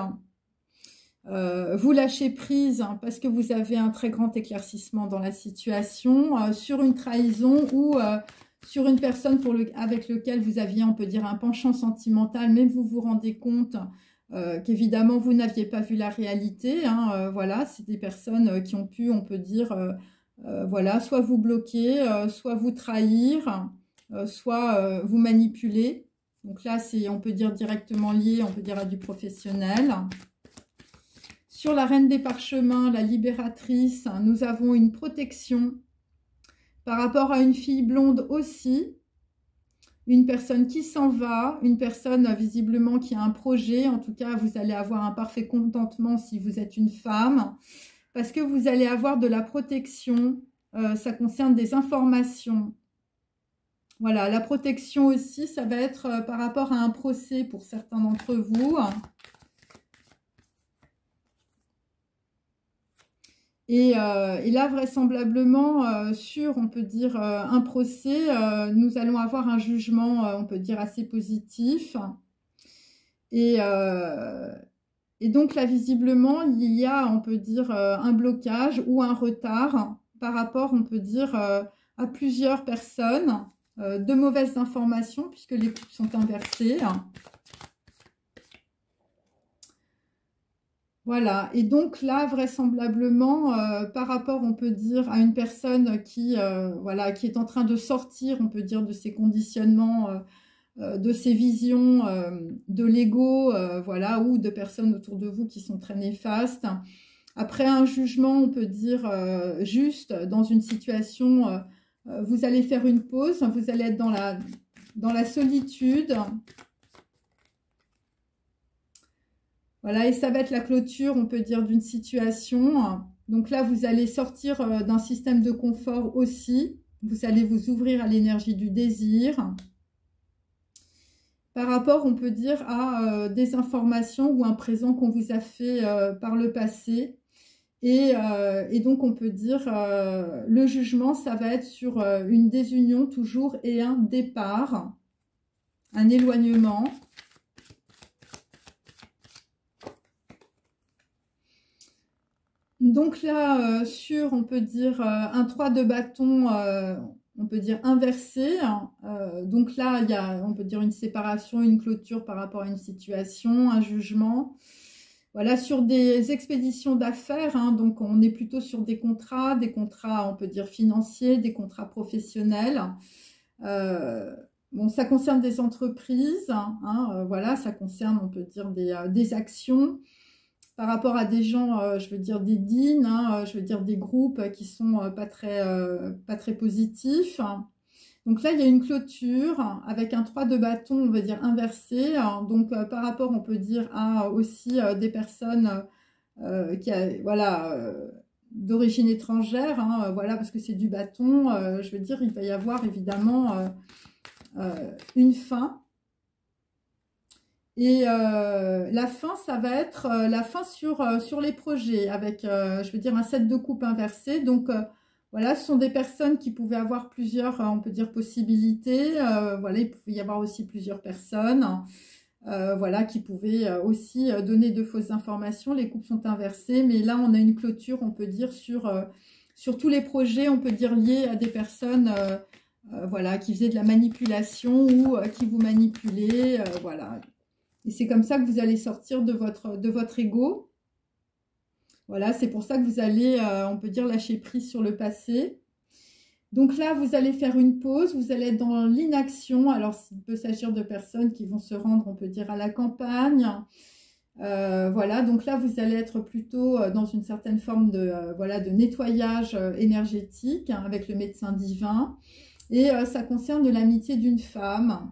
Speaker 1: vous lâchez prise hein, parce que vous avez un très grand éclaircissement dans la situation, sur une trahison ou sur une personne avec laquelle vous aviez, on peut dire, un penchant sentimental, mais vous vous rendez compte qu'évidemment, vous n'aviez pas vu la réalité. Hein, voilà, c'est des personnes qui ont pu, on peut dire, voilà, soit vous bloquer, soit vous trahir, soit vous manipuler. Donc là, c'est, on peut dire, directement lié, on peut dire, à du professionnel. Sur la reine des parchemins, la libératrice, nous avons une protection par rapport à une fille blonde aussi. Une personne qui s'en va, une personne visiblement qui a un projet. En tout cas, vous allez avoir un parfait contentement si vous êtes une femme. Parce que vous allez avoir de la protection. Ça concerne des informations. Voilà, la protection aussi, ça va être par rapport à un procès pour certains d'entre vous. Et là, vraisemblablement, sur, on peut dire, un procès, nous allons avoir un jugement, on peut dire, assez positif. Et donc là, visiblement, il y a, on peut dire, un blocage ou un retard par rapport, on peut dire, à plusieurs personnes, de mauvaises informations, puisque les coupes sont inversées. Voilà, et donc là, vraisemblablement, par rapport, on peut dire, à une personne qui, voilà, qui est en train de sortir, on peut dire, de ses conditionnements de ces visions de l'ego, voilà, ou de personnes autour de vous qui sont très néfastes. Après un jugement, on peut dire juste dans une situation, vous allez faire une pause, vous allez être dans la solitude. Voilà, et ça va être la clôture, on peut dire, d'une situation. Donc là, vous allez sortir d'un système de confort aussi. Vous allez vous ouvrir à l'énergie du désir. Par rapport, on peut dire, à des informations ou un présent qu'on vous a fait par le passé. Et donc, on peut dire, le jugement, ça va être sur une désunion toujours et un départ, un éloignement. Donc là, on peut dire, un 3 de bâton, on peut dire inversé. Donc là, il y a, on peut dire, une séparation, une clôture par rapport à une situation, un jugement. Voilà, sur des expéditions d'affaires, hein, donc on est plutôt sur des contrats, on peut dire financiers, des contrats professionnels. Bon, ça concerne des entreprises, hein, voilà, ça concerne, on peut dire, des actions par rapport à des gens, je veux dire des DIN, hein, je veux dire des groupes qui sont pas très positifs. Donc là, il y a une clôture avec un 3 de bâton, on va dire inversé. Donc par rapport, on peut dire à aussi des personnes voilà, d'origine étrangère, hein, voilà, parce que c'est du bâton. Je veux dire, il va y avoir évidemment une fin. Et la fin, ça va être la fin sur les projets avec, je veux dire, un 7 de coupe inversé. Donc, voilà, ce sont des personnes qui pouvaient avoir plusieurs, on peut dire, possibilités. Voilà, il pouvait y avoir aussi plusieurs personnes, voilà, qui pouvaient aussi donner de fausses informations. Les coupes sont inversées, mais là, on a une clôture, on peut dire, sur tous les projets, on peut dire, liés à des personnes voilà, qui faisaient de la manipulation ou qui vous manipulaient, voilà. Et c'est comme ça que vous allez sortir de votre ego. Voilà, c'est pour ça que vous allez, on peut dire, lâcher prise sur le passé. Donc là, vous allez faire une pause, vous allez être dans l'inaction. Alors, il peut s'agir de personnes qui vont se rendre, on peut dire, à la campagne. Voilà, donc là, vous allez être plutôt dans une certaine forme de, voilà, de nettoyage énergétique, hein, avec le médecin divin. Et ça concerne l'amitié d'une femme.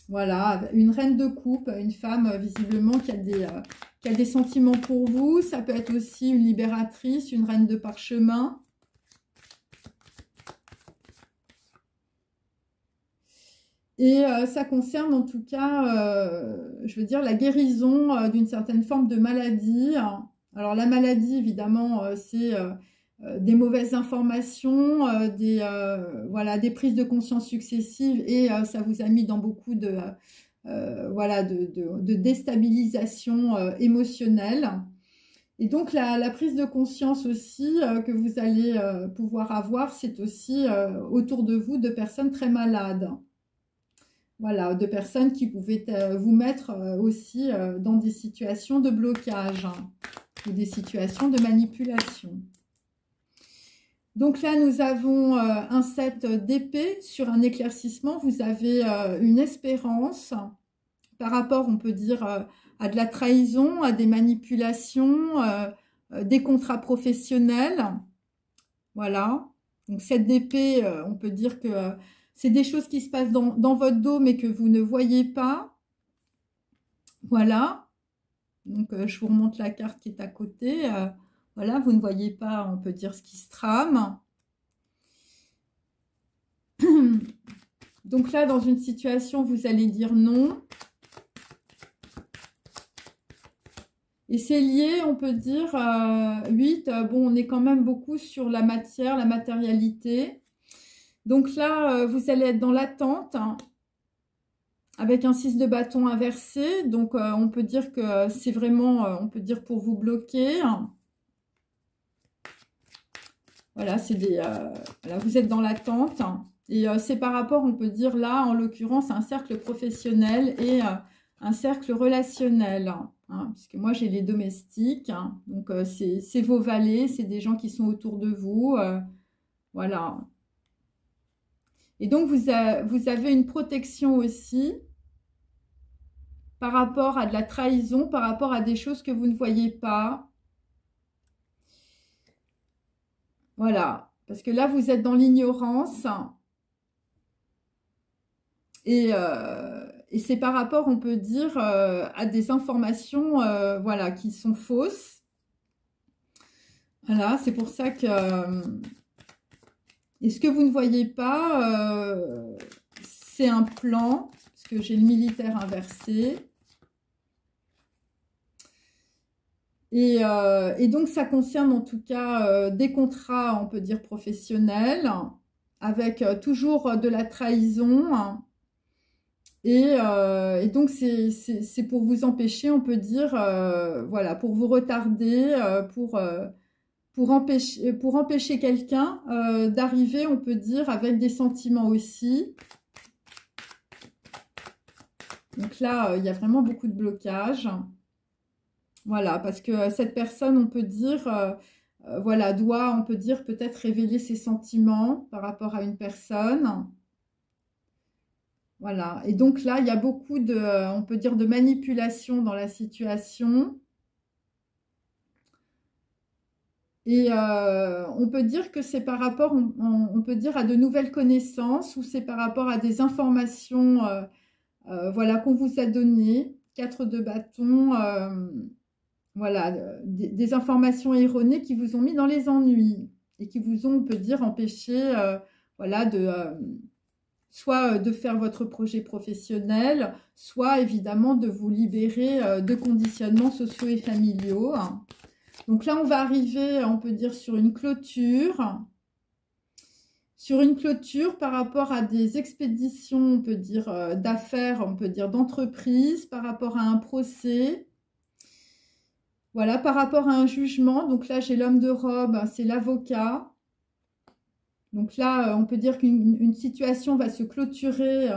Speaker 1: Voilà, une reine de coupe, une femme visiblement qui a des sentiments pour vous. Ça peut être aussi une libératrice, une reine de parchemin. Et ça concerne en tout cas, je veux dire, la guérison d'une certaine forme de maladie. Alors la maladie, évidemment, c'est des mauvaises informations, voilà, des prises de conscience successives et ça vous a mis dans beaucoup de, voilà, de déstabilisation émotionnelle. Et donc la prise de conscience aussi que vous allez pouvoir avoir, c'est aussi autour de vous de personnes très malades. Voilà, de personnes qui pouvaient vous mettre aussi dans des situations de blocage, hein, ou des situations de manipulation. Donc là, nous avons un 7 d'épée sur un éclaircissement. Vous avez une espérance par rapport, on peut dire, à de la trahison, à des manipulations, des contrats professionnels. Voilà. Donc 7 d'épée, on peut dire que c'est des choses qui se passent dans votre dos, mais que vous ne voyez pas. Voilà. Donc je vous remonte la carte qui est à côté. Voilà, vous ne voyez pas, on peut dire, ce qui se trame. Donc là, dans une situation, vous allez dire non. Et c'est lié, on peut dire, 8. Bon, on est quand même beaucoup sur la matière, la matérialité. Donc là, vous allez être dans l'attente, hein, avec un 6 de bâton inversé. Donc, on peut dire que c'est vraiment, on peut dire, pour vous bloquer. Voilà, c'est des, voilà, vous êtes dans l'attente. Et c'est par rapport, on peut dire là, en l'occurrence, un cercle professionnel et un cercle relationnel. Hein, puisque moi, j'ai les domestiques. Hein, donc, c'est vos valets, c'est des gens qui sont autour de vous. Voilà. Et donc, vous avez une protection aussi par rapport à de la trahison, par rapport à des choses que vous ne voyez pas. Voilà. Parce que là, vous êtes dans l'ignorance. Et c'est par rapport, on peut dire, à des informations voilà, qui sont fausses. Voilà, c'est pour ça que... et ce que vous ne voyez pas, c'est un plan, parce que j'ai le militaire inversé. Et donc, ça concerne en tout cas des contrats, on peut dire, professionnels, avec toujours de la trahison. Et donc, c'est pour vous empêcher, on peut dire, voilà, pour vous retarder, pour empêcher quelqu'un d'arriver, on peut dire, avec des sentiments aussi. Donc là, il y a vraiment beaucoup de blocages. Voilà, parce que cette personne, on peut dire, voilà, doit, on peut dire, peut-être révéler ses sentiments par rapport à une personne. Voilà, et donc là, il y a beaucoup de, on peut dire, de manipulation dans la situation. Et on peut dire que c'est par rapport, on peut dire, à de nouvelles connaissances ou c'est par rapport à des informations voilà, qu'on vous a données. 4 de bâton, voilà, des informations erronées qui vous ont mis dans les ennuis et qui vous ont, on peut dire, empêché voilà, soit de faire votre projet professionnel, soit évidemment de vous libérer de conditionnements sociaux et familiaux. Donc là, on va arriver, on peut dire, sur une clôture. Sur une clôture par rapport à des expéditions, on peut dire, d'affaires, on peut dire d'entreprise, par rapport à un procès. Voilà, par rapport à un jugement. Donc là, j'ai l'homme de robe, c'est l'avocat. Donc là, on peut dire qu'une situation va se clôturer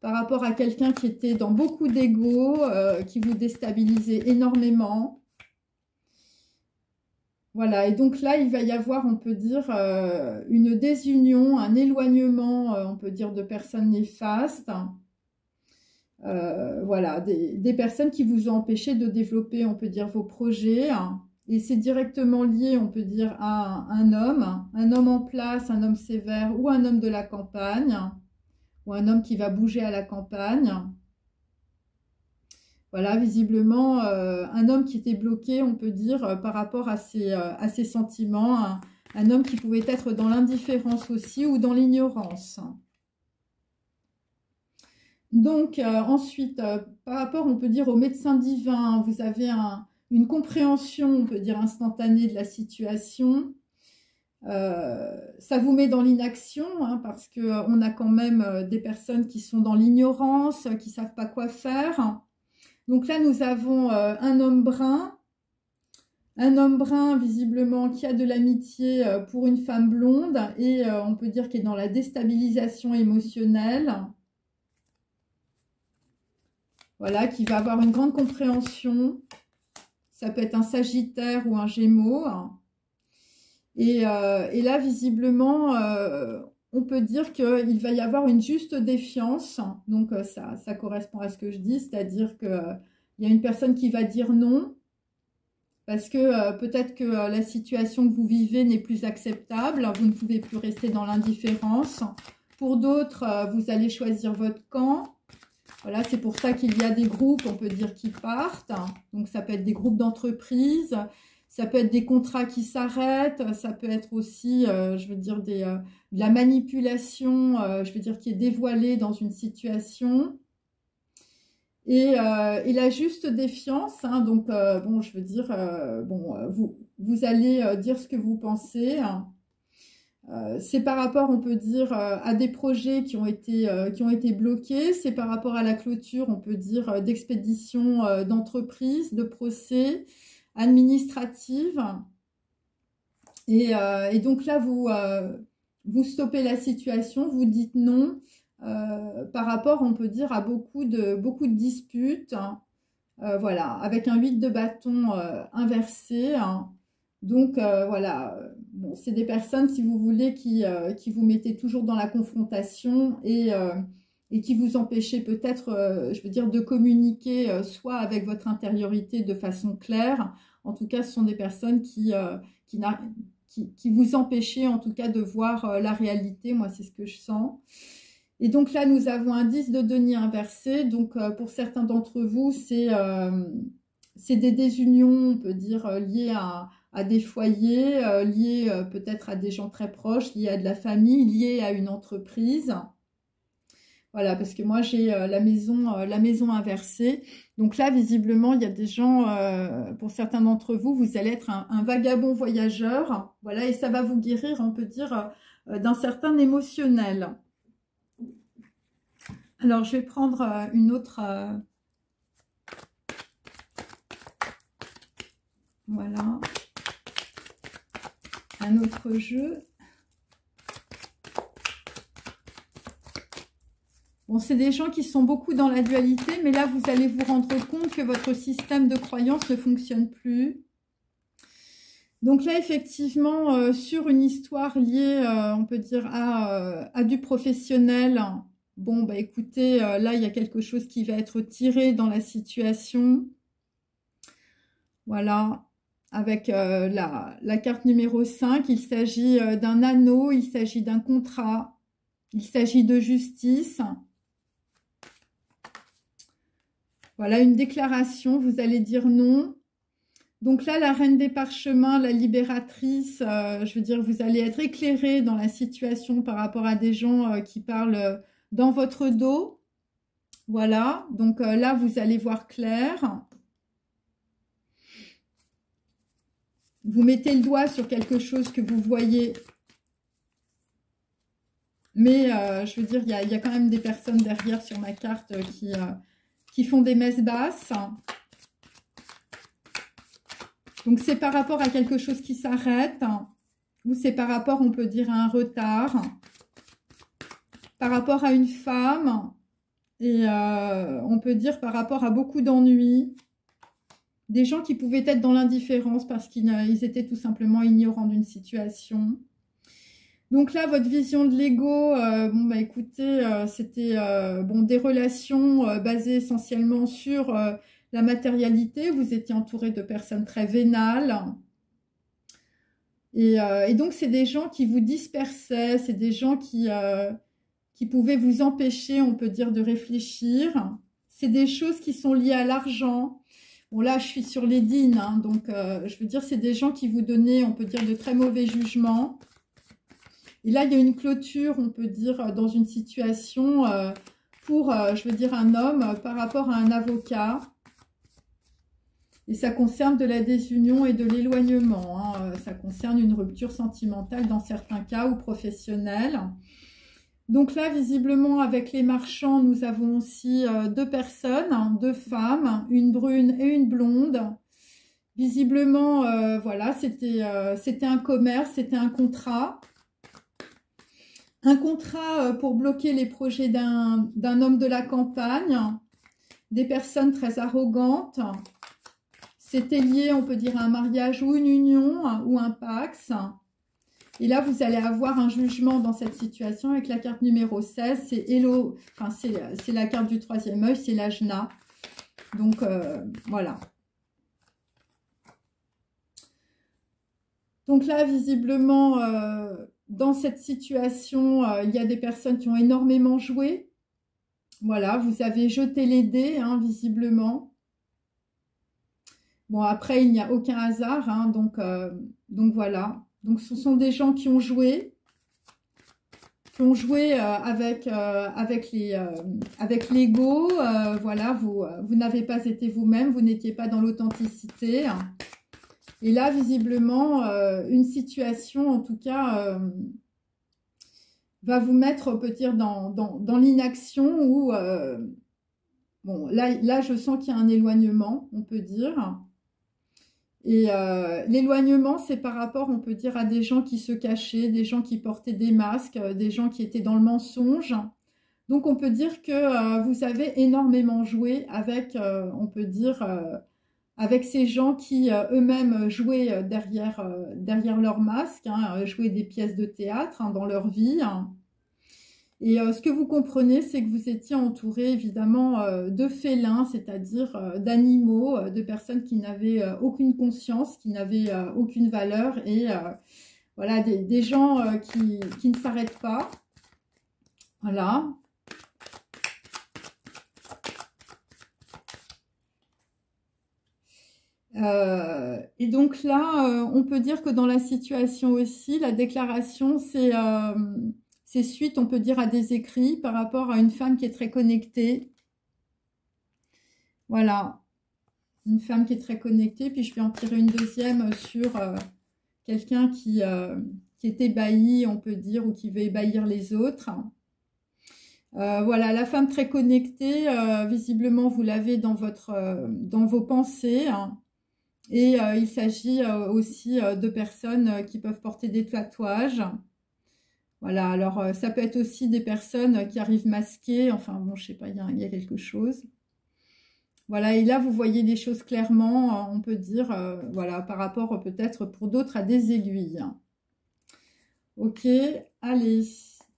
Speaker 1: par rapport à quelqu'un qui était dans beaucoup d'ego, qui vous déstabilisait énormément. Voilà, et donc là, il va y avoir, on peut dire, une désunion, un éloignement, on peut dire, de personnes néfastes. Voilà, des personnes qui vous ont empêché de développer, on peut dire, vos projets. Et c'est directement lié, on peut dire, à un homme en place, un homme sévère ou un homme de la campagne, ou un homme qui va bouger à la campagne. Voilà, visiblement, un homme qui était bloqué, on peut dire, par rapport à ses sentiments, un homme qui pouvait être dans l'indifférence aussi ou dans l'ignorance. Donc, ensuite, par rapport, on peut dire, au médecin divin, vous avez une compréhension, on peut dire, instantanée de la situation. Ça vous met dans l'inaction, hein, parce qu'on a quand même des personnes qui sont dans l'ignorance, qui ne savent pas quoi faire. Donc là, nous avons un homme brun visiblement qui a de l'amitié pour une femme blonde et on peut dire qu'il est dans la déstabilisation émotionnelle. Voilà, qui va avoir une grande compréhension. Ça peut être un Sagittaire ou un Gémeaux. Et là, visiblement, on peut dire qu'il va y avoir une juste défiance. Donc, ça correspond à ce que je dis, c'est-à-dire qu'il y a une personne qui va dire non, parce que peut-être que la situation que vous vivez n'est plus acceptable, vous ne pouvez plus rester dans l'indifférence. Pour d'autres, vous allez choisir votre camp. Voilà, c'est pour ça qu'il y a des groupes, on peut dire, qui partent. Donc, ça peut être des groupes d'entreprises, ça peut être des contrats qui s'arrêtent, ça peut être aussi, je veux dire, de la manipulation, je veux dire, qui est dévoilée dans une situation. Et la juste défiance, hein, donc, bon, je veux dire, bon, vous allez dire ce que vous pensez. C'est par rapport, on peut dire, à des projets qui ont été bloqués. C'est par rapport à la clôture, on peut dire, d'expédition d'entreprise, de procès, administrative. Et donc là, vous stoppez la situation, vous dites non. Par rapport, on peut dire, à beaucoup de disputes. Voilà, avec un 8 de bâton inversé. Hein. Donc voilà, bon, c'est des personnes, si vous voulez, qui vous mettaient toujours dans la confrontation et qui vous empêchaient peut-être, je veux dire, de communiquer soit avec votre intériorité de façon claire. En tout cas, ce sont des personnes qui, n'a- qui vous empêchaient en tout cas de voir la réalité. Moi, c'est ce que je sens. Et donc là, nous avons un 10 de denier inversé. Donc pour certains d'entre vous, c'est des désunions, on peut dire, liées à des foyers, liées peut-être à des gens très proches, liées à de la famille, liées à une entreprise. Voilà, parce que moi j'ai la maison inversée. Donc là, visiblement, il y a des gens, pour certains d'entre vous, vous allez être un vagabond voyageur. Voilà, et ça va vous guérir, on peut dire, d'un certain émotionnel. Alors, je vais prendre une autre... voilà. Un autre jeu. Bon, c'est des gens qui sont beaucoup dans la dualité, mais là, vous allez vous rendre compte que votre système de croyance ne fonctionne plus. Donc là, effectivement, sur une histoire liée, on peut dire, à du professionnel, bon, bah écoutez, là, il y a quelque chose qui va être tiré dans la situation. Voilà, avec la carte numéro 5, il s'agit d'un anneau, il s'agit d'un contrat, il s'agit de justice. Voilà, une déclaration, vous allez dire non. Donc là, la reine des parchemins, la libératrice, je veux dire, vous allez être éclairé dans la situation par rapport à des gens qui parlent dans votre dos. Voilà, donc là, vous allez voir clair. Vous mettez le doigt sur quelque chose que vous voyez. Mais je veux dire, il y a quand même des personnes derrière sur ma carte qui font des messes basses. Donc, c'est par rapport à quelque chose qui s'arrête. Ou c'est par rapport, on peut dire, à un retard. Par rapport à une femme. Et on peut dire par rapport à beaucoup d'ennuis. Des gens qui pouvaient être dans l'indifférence parce qu'ils étaient tout simplement ignorants d'une situation. Donc là, votre vision de l'ego, bon bah écoutez, c'était bon des relations basées essentiellement sur la matérialité. Vous étiez entouré de personnes très vénales. Et donc, c'est des gens qui vous dispersaient, c'est des gens qui pouvaient vous empêcher, on peut dire, de réfléchir. C'est des choses qui sont liées à l'argent. Bon, là, je suis sur les dînes, hein, donc je veux dire, c'est des gens qui vous donnaient, on peut dire, de très mauvais jugements. Et là, il y a une clôture, on peut dire, dans une situation pour, je veux dire, un homme par rapport à un avocat. Et ça concerne de la désunion et de l'éloignement. Hein. Ça concerne une rupture sentimentale dans certains cas ou professionnelle. Donc là, visiblement, avec les marchands, nous avons aussi deux personnes, hein, deux femmes, une brune et une blonde. Visiblement, voilà, c'était un commerce, c'était un contrat. Un contrat pour bloquer les projets d'un homme de la campagne, des personnes très arrogantes. C'était lié, on peut dire, à un mariage ou une union ou un pax. Et là, vous allez avoir un jugement dans cette situation avec la carte numéro 16. C'est Hello, enfin, c'est la carte du troisième œil, c'est l'Ajna. Donc, voilà. Donc là, visiblement, dans cette situation, il y a des personnes qui ont énormément joué. Voilà, vous avez jeté les dés, hein, visiblement. Bon, après, il n'y a aucun hasard, hein, donc voilà. Donc, ce sont des gens qui ont joué avec l'ego. Voilà, vous n'avez pas été vous-même, vous n'étiez pas dans l'authenticité. Et là, visiblement, une situation, en tout cas, va vous mettre, on peut dire, dans l'inaction où, bon, là, je sens qu'il y a un éloignement, on peut dire. Et l'éloignement, c'est par rapport, on peut dire, à des gens qui se cachaient, des gens qui portaient des masques, des gens qui étaient dans le mensonge. Donc, on peut dire que vous avez énormément joué avec, on peut dire, avec ces gens qui eux-mêmes jouaient derrière leur masque, hein, jouaient des pièces de théâtre hein, dans leur vie. Hein. Et ce que vous comprenez, c'est que vous étiez entouré évidemment de félins, c'est-à-dire d'animaux, de personnes qui n'avaient aucune conscience, qui n'avaient aucune valeur, et voilà, des gens qui ne s'arrêtent pas. Voilà. Et donc là, on peut dire que dans la situation aussi, la déclaration, c'est suite, on peut dire, à des écrits par rapport à une femme qui est très connectée. Voilà, une femme qui est très connectée. Puis je vais en tirer une deuxième sur quelqu'un qui est ébahi, on peut dire, ou qui veut ébahir les autres. Voilà, la femme très connectée, visiblement, vous l'avez dans vos pensées. Hein. Et il s'agit aussi de personnes qui peuvent porter des tatouages. Voilà, alors ça peut être aussi des personnes qui arrivent masquées. Enfin, bon, je sais pas, il y a quelque chose. Voilà, et là, vous voyez les choses clairement, on peut dire, voilà, par rapport peut-être pour d'autres à des aiguilles. Ok, allez.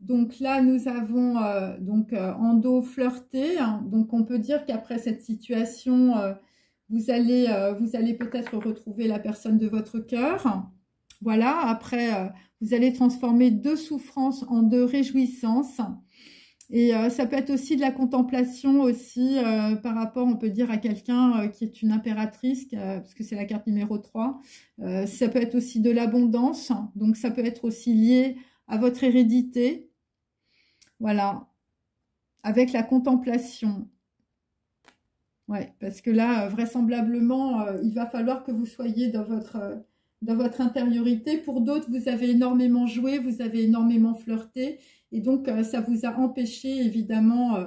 Speaker 1: Donc là, nous avons Endo flirté. Hein. Donc, on peut dire qu'après cette situation... vous allez peut-être retrouver la personne de votre cœur. Voilà, après, vous allez transformer 2 souffrances en 2 réjouissances. Et ça peut être aussi de la contemplation aussi par rapport, on peut dire, à quelqu'un qui est une impératrice, parce que c'est la carte numéro 3. Ça peut être aussi de l'abondance, donc ça peut être aussi lié à votre hérédité. Voilà, avec la contemplation. Ouais, parce que là, vraisemblablement, il va falloir que vous soyez dans votre intériorité. Pour d'autres, vous avez énormément joué, vous avez énormément flirté. Et donc, ça vous a empêché, évidemment,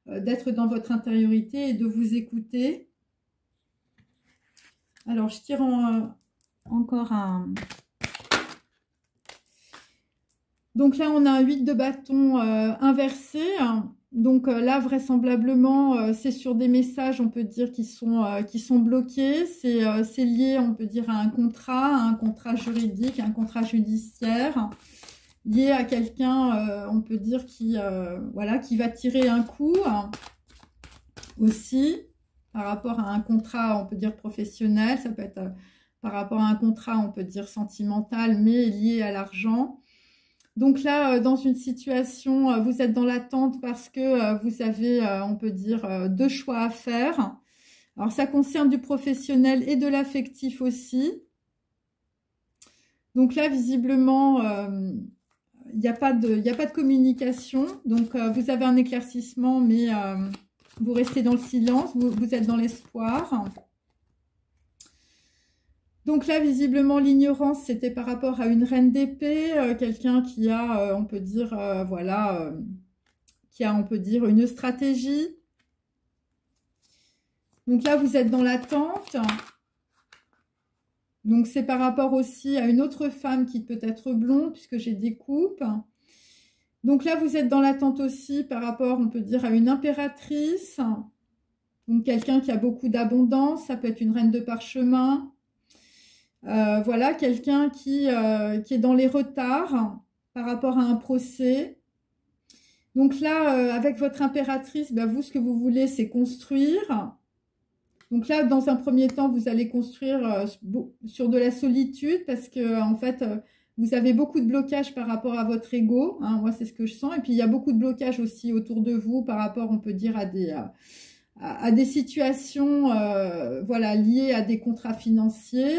Speaker 1: d'être dans votre intériorité et de vous écouter. Alors, je tire encore un... Donc là, on a un 8 de bâton inversé. Donc là, vraisemblablement, c'est sur des messages, on peut dire, qui sont bloqués. C'est lié, on peut dire, à un contrat juridique, un contrat judiciaire, lié à quelqu'un, on peut dire, voilà, qui va tirer un coup aussi, par rapport à un contrat, on peut dire, professionnel. Ça peut être par rapport à un contrat, on peut dire, sentimental, mais lié à l'argent. Donc là, dans une situation, vous êtes dans l'attente parce que vous avez, on peut dire, 2 choix à faire. Alors, ça concerne du professionnel et de l'affectif aussi. Donc là, visiblement, il n'y a pas de communication. Donc, vous avez un éclaircissement, mais vous restez dans le silence, vous êtes dans l'espoir. Donc là, visiblement, l'ignorance, c'était par rapport à une reine d'épée, quelqu'un qui a, on peut dire, voilà, qui a, on peut dire, une stratégie. Donc là, vous êtes dans l'attente. Donc c'est par rapport aussi à une autre femme qui peut être blonde, puisque j'ai des coupes. Donc là, vous êtes dans l'attente aussi par rapport, on peut dire, à une impératrice. Donc quelqu'un qui a beaucoup d'abondance, ça peut être une reine de parchemin. Voilà, quelqu'un qui est dans les retards par rapport à un procès. Donc là, avec votre impératrice, ben vous, ce que vous voulez, c'est construire. Donc là, dans un premier temps, vous allez construire sur de la solitude parce que, en fait, vous avez beaucoup de blocages par rapport à votre ego. Hein, moi, c'est ce que je sens. Et puis, il y a beaucoup de blocages aussi autour de vous par rapport, on peut dire, à des situations voilà, liées à des contrats financiers,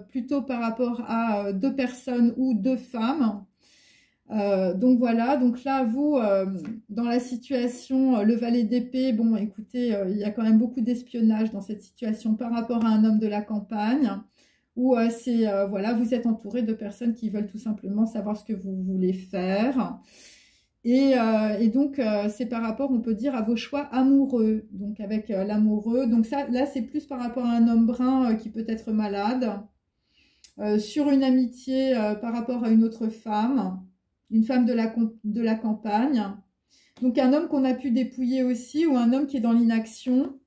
Speaker 1: plutôt par rapport à 2 personnes ou 2 femmes. Donc voilà, donc là, vous, dans la situation, le valet d'épée, bon, écoutez, il y a quand même beaucoup d'espionnage dans cette situation par rapport à un homme de la campagne, où voilà, vous êtes entouré de personnes qui veulent tout simplement savoir ce que vous voulez faire. Et donc, c'est par rapport, on peut dire, à vos choix amoureux. Donc, avec l'amoureux. Donc, ça, là, c'est plus par rapport à un homme brun qui peut être malade. Sur une amitié par rapport à une autre femme. Une femme de la campagne. Donc, un homme qu'on a pu dépouiller aussi. Ou un homme qui est dans l'inaction.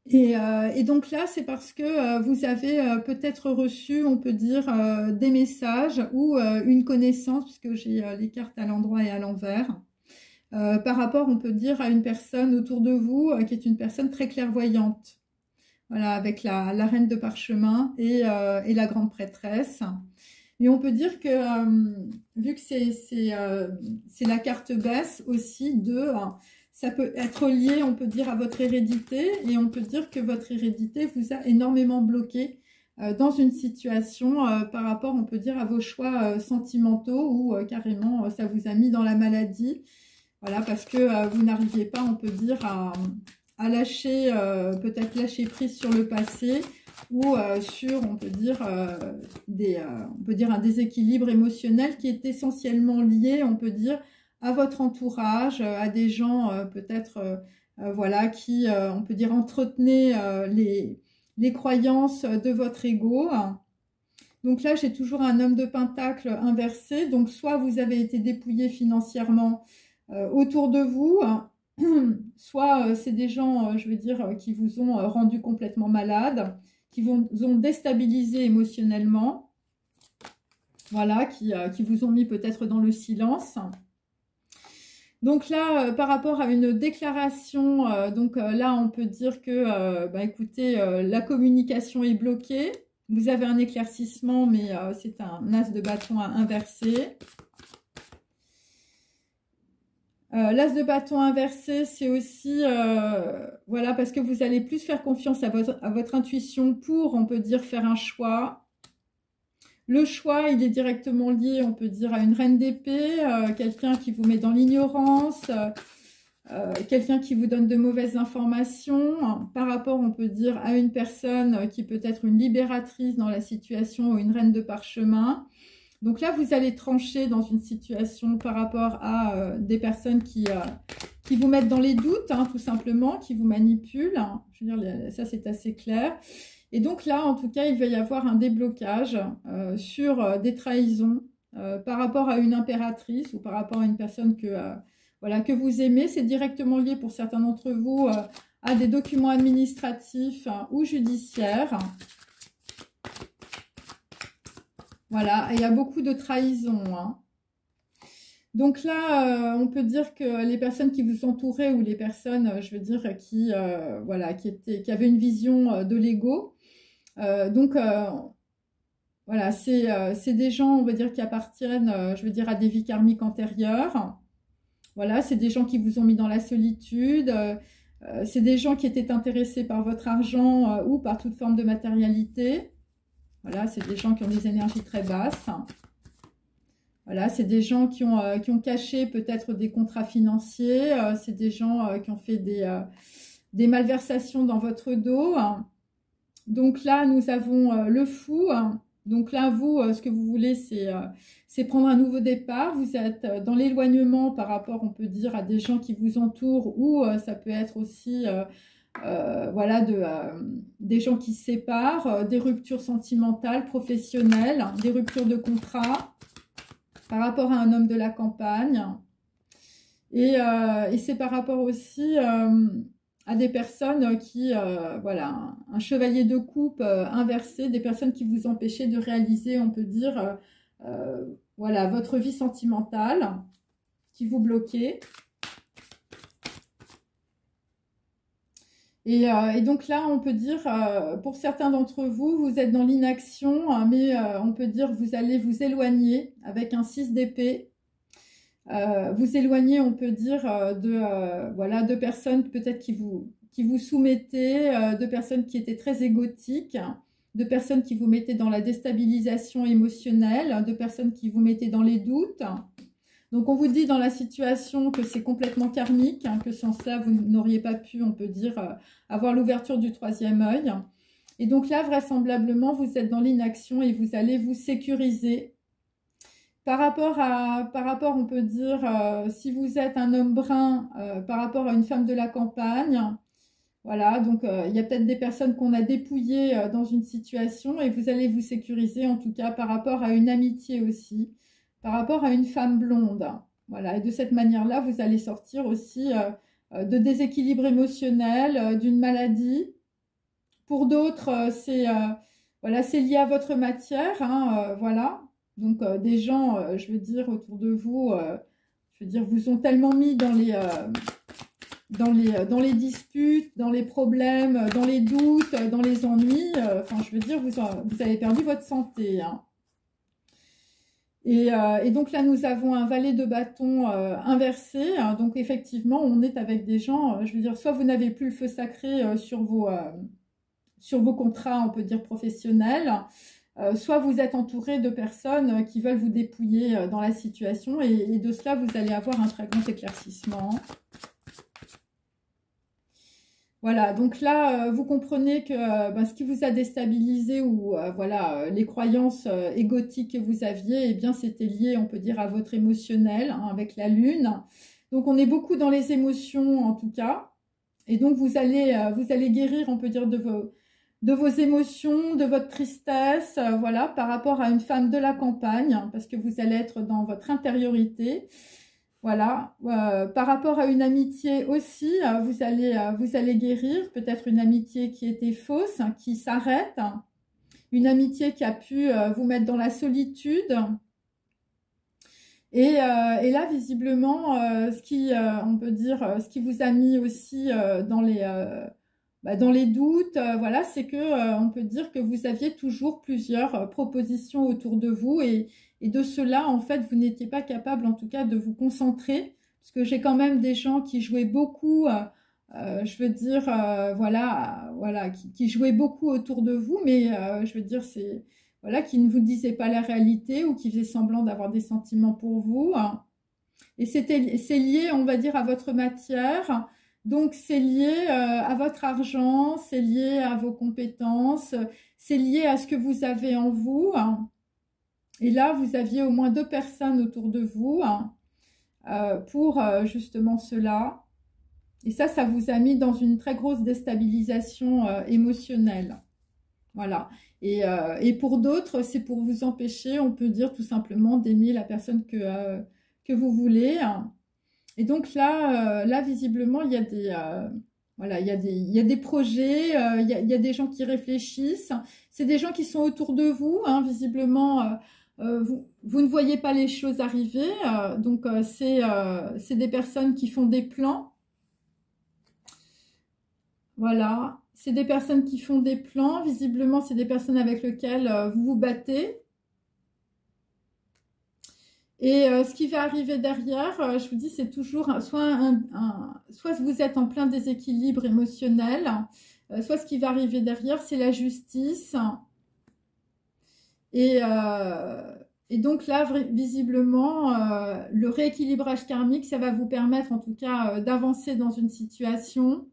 Speaker 1: Et donc là, c'est parce que vous avez peut-être reçu, on peut dire, des messages ou une connaissance, puisque j'ai les cartes à l'endroit et à l'envers, par rapport, on peut dire, à une personne autour de vous qui est une personne très clairvoyante. Voilà, avec la reine de parchemin et la grande prêtresse. Et on peut dire que, vu que c'est la carte basse aussi ça peut être lié, on peut dire, à votre hérédité, et on peut dire que votre hérédité vous a énormément bloqué dans une situation par rapport, on peut dire, à vos choix sentimentaux, ou carrément ça vous a mis dans la maladie. Voilà, parce que vous n'arriviez pas, on peut dire, à lâcher, peut-être lâcher prise sur le passé, ou sur, on peut dire, on peut dire un déséquilibre émotionnel qui est essentiellement lié, on peut dire, à votre entourage, à des gens peut-être, voilà, qui, on peut dire, entretenaient les croyances de votre ego. Donc là, j'ai toujours un homme de pentacle inversé. Donc soit vous avez été dépouillé financièrement autour de vous, soit c'est des gens, je veux dire, qui vous ont rendu complètement malade, qui vous ont déstabilisé émotionnellement, voilà, qui vous ont mis peut-être dans le silence. Donc là, par rapport à une déclaration, là, on peut dire que, écoutez, la communication est bloquée. Vous avez un éclaircissement, mais c'est un as de bâton inversé. L'as de bâton inversé, c'est aussi, voilà, parce que vous allez plus faire confiance à votre intuition pour, on peut dire, faire un choix. Le choix, il est directement lié, on peut dire, à une reine d'épée, quelqu'un qui vous met dans l'ignorance, quelqu'un qui vous donne de mauvaises informations, par rapport, on peut dire, à une personne qui peut être une libératrice dans la situation, ou une reine de parchemin. Donc là, vous allez trancher dans une situation par rapport à des personnes qui vous mettent dans les doutes, hein, tout simplement, qui vous manipulent. Je veux dire, ça, c'est assez clair. Et donc là, en tout cas, il va y avoir un déblocage sur des trahisons par rapport à une impératrice ou par rapport à une personne voilà, que vous aimez. C'est directement lié pour certains d'entre vous à des documents administratifs ou judiciaires. Voilà, et il y a beaucoup de trahisons, hein. Donc là, on peut dire que les personnes qui vous entouraient, ou les personnes, je veux dire, voilà, qui avaient une vision de l'ego, voilà, c'est des gens, on va dire, qui appartiennent, je veux dire, à des vies karmiques antérieures. Voilà, c'est des gens qui vous ont mis dans la solitude. C'est des gens qui étaient intéressés par votre argent ou par toute forme de matérialité. Voilà, c'est des gens qui ont des énergies très basses. Voilà, c'est des gens qui ont caché peut-être des contrats financiers. C'est des gens qui ont fait des malversations dans votre dos. Donc là, nous avons le fou. Donc là, vous, ce que vous voulez, c'est prendre un nouveau départ. Vous êtes dans l'éloignement par rapport, on peut dire, à des gens qui vous entourent, ou ça peut être aussi... voilà, des gens qui se séparent, des ruptures sentimentales, professionnelles, des ruptures de contrat par rapport à un homme de la campagne. Et c'est par rapport aussi à des personnes qui, voilà, un chevalier de coupe inversé, des personnes qui vous empêchaient de réaliser, on peut dire, voilà, votre vie sentimentale, qui vous bloquaient. Et donc là, on peut dire, pour certains d'entre vous, vous êtes dans l'inaction, hein, mais on peut dire vous allez vous éloigner avec un 6 d'épée. Vous éloigner, on peut dire, voilà, de personnes peut-être qui vous soumettaient, de personnes qui étaient très égotiques, de personnes qui vous mettaient dans la déstabilisation émotionnelle, de personnes qui vous mettaient dans les doutes. Donc, on vous dit dans la situation que c'est complètement karmique, hein, que sans ça, vous n'auriez pas pu, on peut dire, avoir l'ouverture du troisième œil. Et donc là, vraisemblablement, vous êtes dans l'inaction et vous allez vous sécuriser. Par rapport, on peut dire, si vous êtes un homme brun, par rapport à une femme de la campagne, voilà, donc il y a peut-être des personnes qu'on a dépouillées dans une situation et vous allez vous sécuriser, en tout cas, par rapport à une amitié aussi. Par rapport à une femme blonde. Voilà, et de cette manière-là, vous allez sortir aussi de déséquilibre émotionnel, d'une maladie. Pour d'autres, voilà, c'est lié à votre matière, hein, voilà. Donc des gens, je veux dire, autour de vous, je veux dire, vous ont tellement mis dans les disputes, dans les problèmes, dans les doutes, dans les ennuis. Enfin, je veux dire, vous avez perdu votre santé, hein. Et donc là, nous avons un valet de bâton inversé. Hein. Donc effectivement, on est avec des gens, je veux dire, soit vous n'avez plus le feu sacré sur vos contrats, on peut dire professionnels, soit vous êtes entouré de personnes qui veulent vous dépouiller dans la situation. Et de cela, vous allez avoir un très grand éclaircissement. Voilà, donc là, vous comprenez que ce qui vous a déstabilisé ou voilà, les croyances égotiques que vous aviez, eh bien, c'était lié, on peut dire, à votre émotionnel, hein, avec la lune. Donc, on est beaucoup dans les émotions, en tout cas. Et donc, vous allez guérir, on peut dire, de vos émotions, de votre tristesse, voilà, par rapport à une femme de la campagne, hein, parce que vous allez être dans votre intériorité. Voilà, par rapport à une amitié aussi, vous allez guérir peut-être une amitié qui était fausse, hein, qui s'arrête, hein, une amitié qui a pu vous mettre dans la solitude. Et là, visiblement, on peut dire, ce qui vous a mis aussi dans les doutes, voilà, c'est que on peut dire que vous aviez toujours plusieurs propositions autour de vous et de cela, en fait, vous n'étiez pas capable, en tout cas, de vous concentrer, parce que j'ai quand même des gens qui jouaient beaucoup, je veux dire, voilà, qui jouaient beaucoup autour de vous, mais je veux dire, voilà, qui ne vous disaient pas la réalité ou qui faisaient semblant d'avoir des sentiments pour vous. Hein. Et c'est lié, on va dire, à votre matière. Donc, c'est lié à votre argent, c'est lié à vos compétences, c'est lié à ce que vous avez en vous. Hein. Et là, vous aviez au moins 2 personnes autour de vous hein, pour justement cela. Et ça vous a mis dans une très grosse déstabilisation émotionnelle. Voilà. Et pour d'autres, c'est pour vous empêcher, on peut dire tout simplement, d'aimer la personne que vous voulez. Hein. Et donc là, visiblement, il y a des... voilà, il y a des projets, il y a des gens qui réfléchissent. C'est des gens qui sont autour de vous, hein, visiblement... vous ne voyez pas les choses arriver, donc c'est des personnes qui font des plans. Voilà, c'est des personnes qui font des plans. Visiblement, c'est des personnes avec lesquelles vous vous battez. Et ce qui va arriver derrière, je vous dis, c'est toujours soit vous êtes en plein déséquilibre émotionnel, soit ce qui va arriver derrière, c'est la justice. Et donc là, visiblement, le rééquilibrage karmique, ça va vous permettre en tout cas d'avancer dans une situation.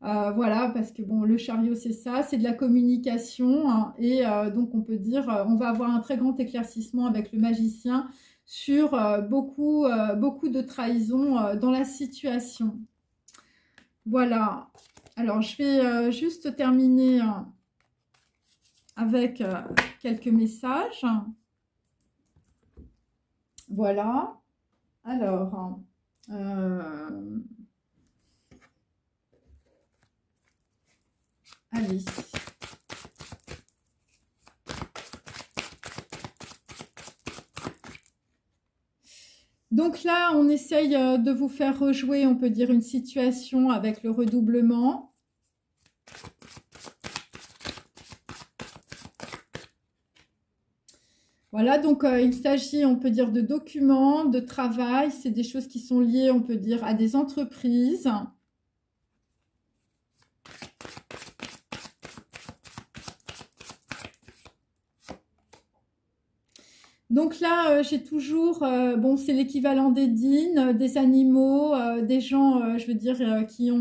Speaker 1: Voilà, parce que bon, le chariot, c'est ça, c'est de la communication. Hein, et donc, on peut dire, on va avoir un très grand éclaircissement avec le magicien sur beaucoup de trahison dans la situation. Voilà. Alors, je vais juste terminer avec quelques messages. Voilà. Alors, allez. Donc là, on essaye de vous faire rejouer, on peut dire, une situation avec le redoublement. Voilà, donc il s'agit, on peut dire, de documents, de travail. C'est des choses qui sont liées, on peut dire, à des entreprises. Donc là, j'ai toujours, bon, c'est l'équivalent des dînes, des animaux, des gens, je veux dire, qui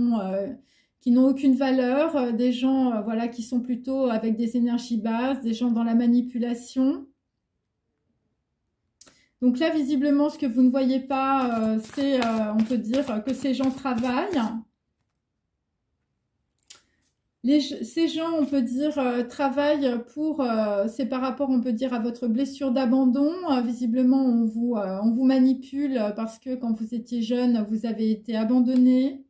Speaker 1: n'ont aucune valeur, des gens, voilà, qui sont plutôt avec des énergies basses, des gens dans la manipulation. Donc là, visiblement, ce que vous ne voyez pas, c'est, on peut dire, que ces gens travaillent. Ces gens, on peut dire, travaillent pour, c'est par rapport, on peut dire, à votre blessure d'abandon. Visiblement, on vous manipule parce que quand vous étiez jeune, vous avez été abandonné.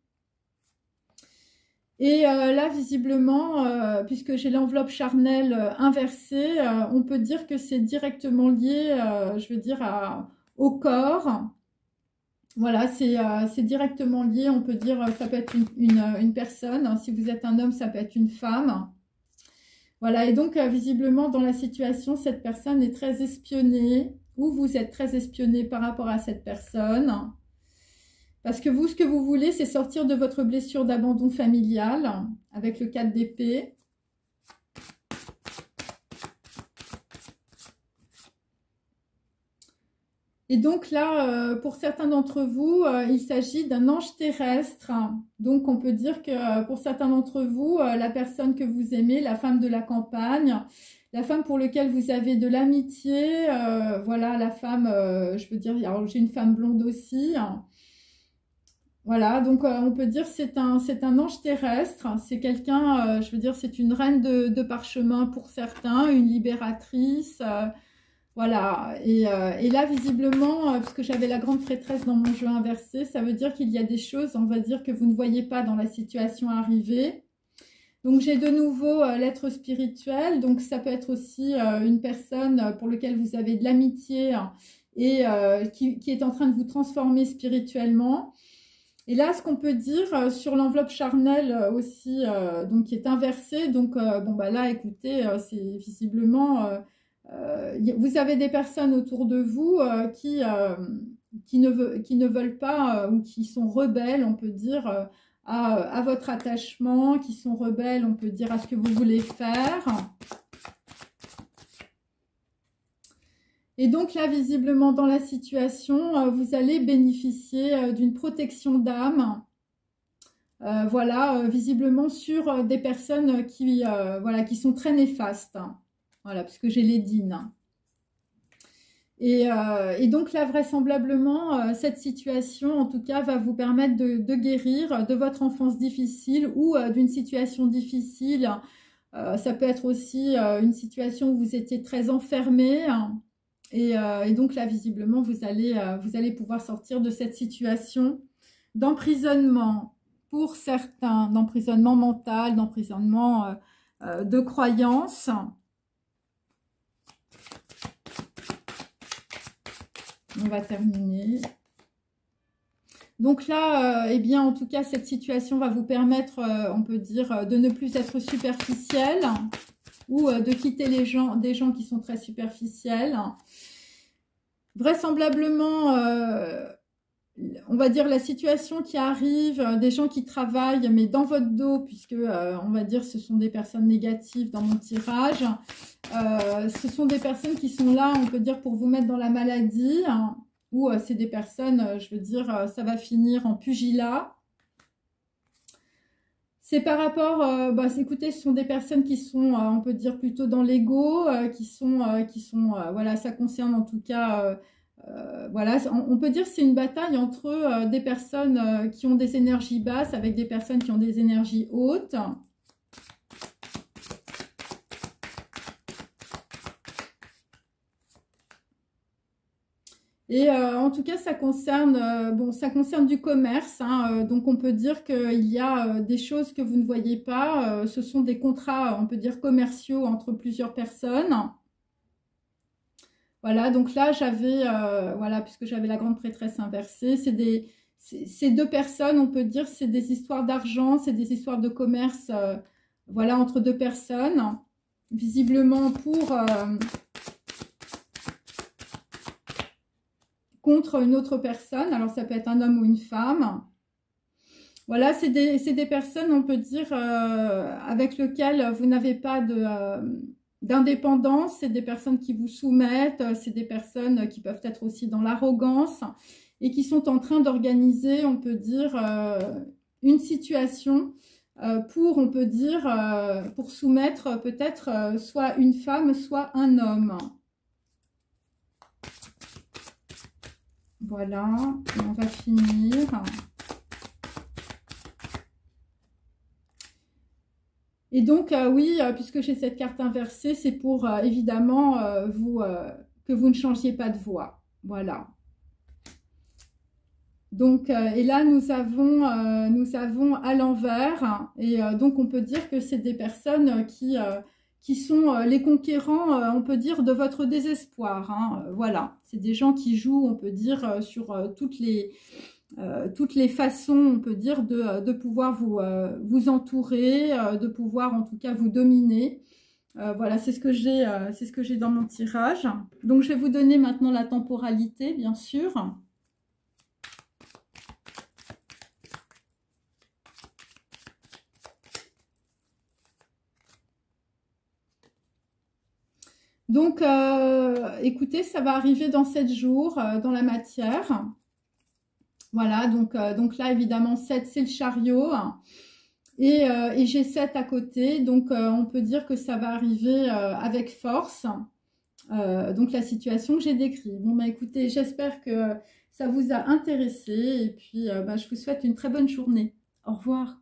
Speaker 1: Et là, visiblement, puisque j'ai l'enveloppe charnelle inversée, on peut dire que c'est directement lié, je veux dire, au corps. Voilà, c'est directement lié, on peut dire, ça peut être une personne. Si vous êtes un homme, ça peut être une femme. Voilà, et donc, visiblement, dans la situation, cette personne est très espionnée, ou vous êtes très espionné par rapport à cette personne. Parce que vous, ce que vous voulez, c'est sortir de votre blessure d'abandon familial avec le 4 d'épée. Et donc là, pour certains d'entre vous, il s'agit d'un ange terrestre. Donc on peut dire que pour certains d'entre vous, la personne que vous aimez, la femme de la campagne, la femme pour laquelle vous avez de l'amitié, voilà, la femme, je veux dire, alors j'ai une femme blonde aussi. Voilà, donc on peut dire c'est un ange terrestre, c'est quelqu'un, je veux dire, c'est une reine de parchemin pour certains, une libératrice, voilà. Et là, visiblement, parce que j'avais la grande prêtresse dans mon jeu inversé, ça veut dire qu'il y a des choses, on va dire, que vous ne voyez pas dans la situation arriver. Donc j'ai de nouveau l'être spirituel, donc ça peut être aussi une personne pour laquelle vous avez de l'amitié et qui est en train de vous transformer spirituellement. Et là, ce qu'on peut dire sur l'enveloppe charnelle aussi, donc qui est inversée, donc bon bah là, écoutez, c'est visiblement, vous avez des personnes autour de vous qui ne veulent pas ou qui sont rebelles, on peut dire, à votre attachement, qui sont rebelles, on peut dire, à ce que vous voulez faire. Et donc là, visiblement, dans la situation, vous allez bénéficier d'une protection d'âme. Voilà, visiblement sur des personnes voilà, qui sont très néfastes. Voilà, puisque j'ai les dînes. Et donc là, vraisemblablement, cette situation, en tout cas, va vous permettre de guérir de votre enfance difficile ou d'une situation difficile. Ça peut être aussi une situation où vous étiez très enfermé. Et donc là, visiblement, vous allez pouvoir sortir de cette situation d'emprisonnement pour certains, d'emprisonnement mental, d'emprisonnement de croyances. On va terminer. Donc là, eh bien, en tout cas, cette situation va vous permettre, on peut dire, de ne plus être superficiel ou de quitter des gens qui sont très superficiels. Vraisemblablement, on va dire la situation qui arrive, des gens qui travaillent, mais dans votre dos, puisque on va dire ce sont des personnes négatives dans mon tirage. Ce sont des personnes qui sont là, on peut dire, pour vous mettre dans la maladie, hein, ou c'est des personnes, je veux dire, ça va finir en pugilat. C'est par rapport, écoutez, ce sont des personnes qui sont, on peut dire, plutôt dans l'ego, voilà, ça concerne en tout cas, voilà, on peut dire que c'est une bataille entre des personnes qui ont des énergies basses avec des personnes qui ont des énergies hautes. Et en tout cas, ça concerne, ça concerne du commerce, hein, donc on peut dire qu'il y a des choses que vous ne voyez pas. Ce sont des contrats, on peut dire, commerciaux entre plusieurs personnes. Voilà, donc là, j'avais, voilà, puisque j'avais la grande prêtresse inversée, ces deux personnes, on peut dire, c'est des histoires d'argent, c'est des histoires de commerce, voilà, entre deux personnes, visiblement contre une autre personne. Alors, ça peut être un homme ou une femme. Voilà, c'est des personnes, on peut dire, avec lesquelles vous n'avez pas d'indépendance. C'est des personnes qui vous soumettent. C'est des personnes qui peuvent être aussi dans l'arrogance et qui sont en train d'organiser, on peut dire, une situation pour, on peut dire, pour soumettre peut-être soit une femme, soit un homme. Voilà, on va finir. Et donc, oui, puisque j'ai cette carte inversée, c'est pour, évidemment, que vous ne changiez pas de voie. Voilà. Donc, et là, nous avons à l'envers, et donc on peut dire que c'est des personnes qui sont les conquérants, on peut dire, de votre désespoir. Hein. Voilà, c'est des gens qui jouent, on peut dire, sur toutes les façons, on peut dire, de pouvoir vous entourer, de pouvoir en tout cas vous dominer. Voilà, c'est ce que j'ai dans mon tirage. Donc, je vais vous donner maintenant la temporalité, bien sûr. Donc, écoutez, ça va arriver dans 7 jours, dans la matière. Voilà, donc là, évidemment, 7, c'est le chariot. Et j'ai 7 à côté, donc on peut dire que ça va arriver avec force. Donc, la situation que j'ai décrite. Bon, bah écoutez, j'espère que ça vous a intéressé. Et puis, bah, je vous souhaite une très bonne journée. Au revoir.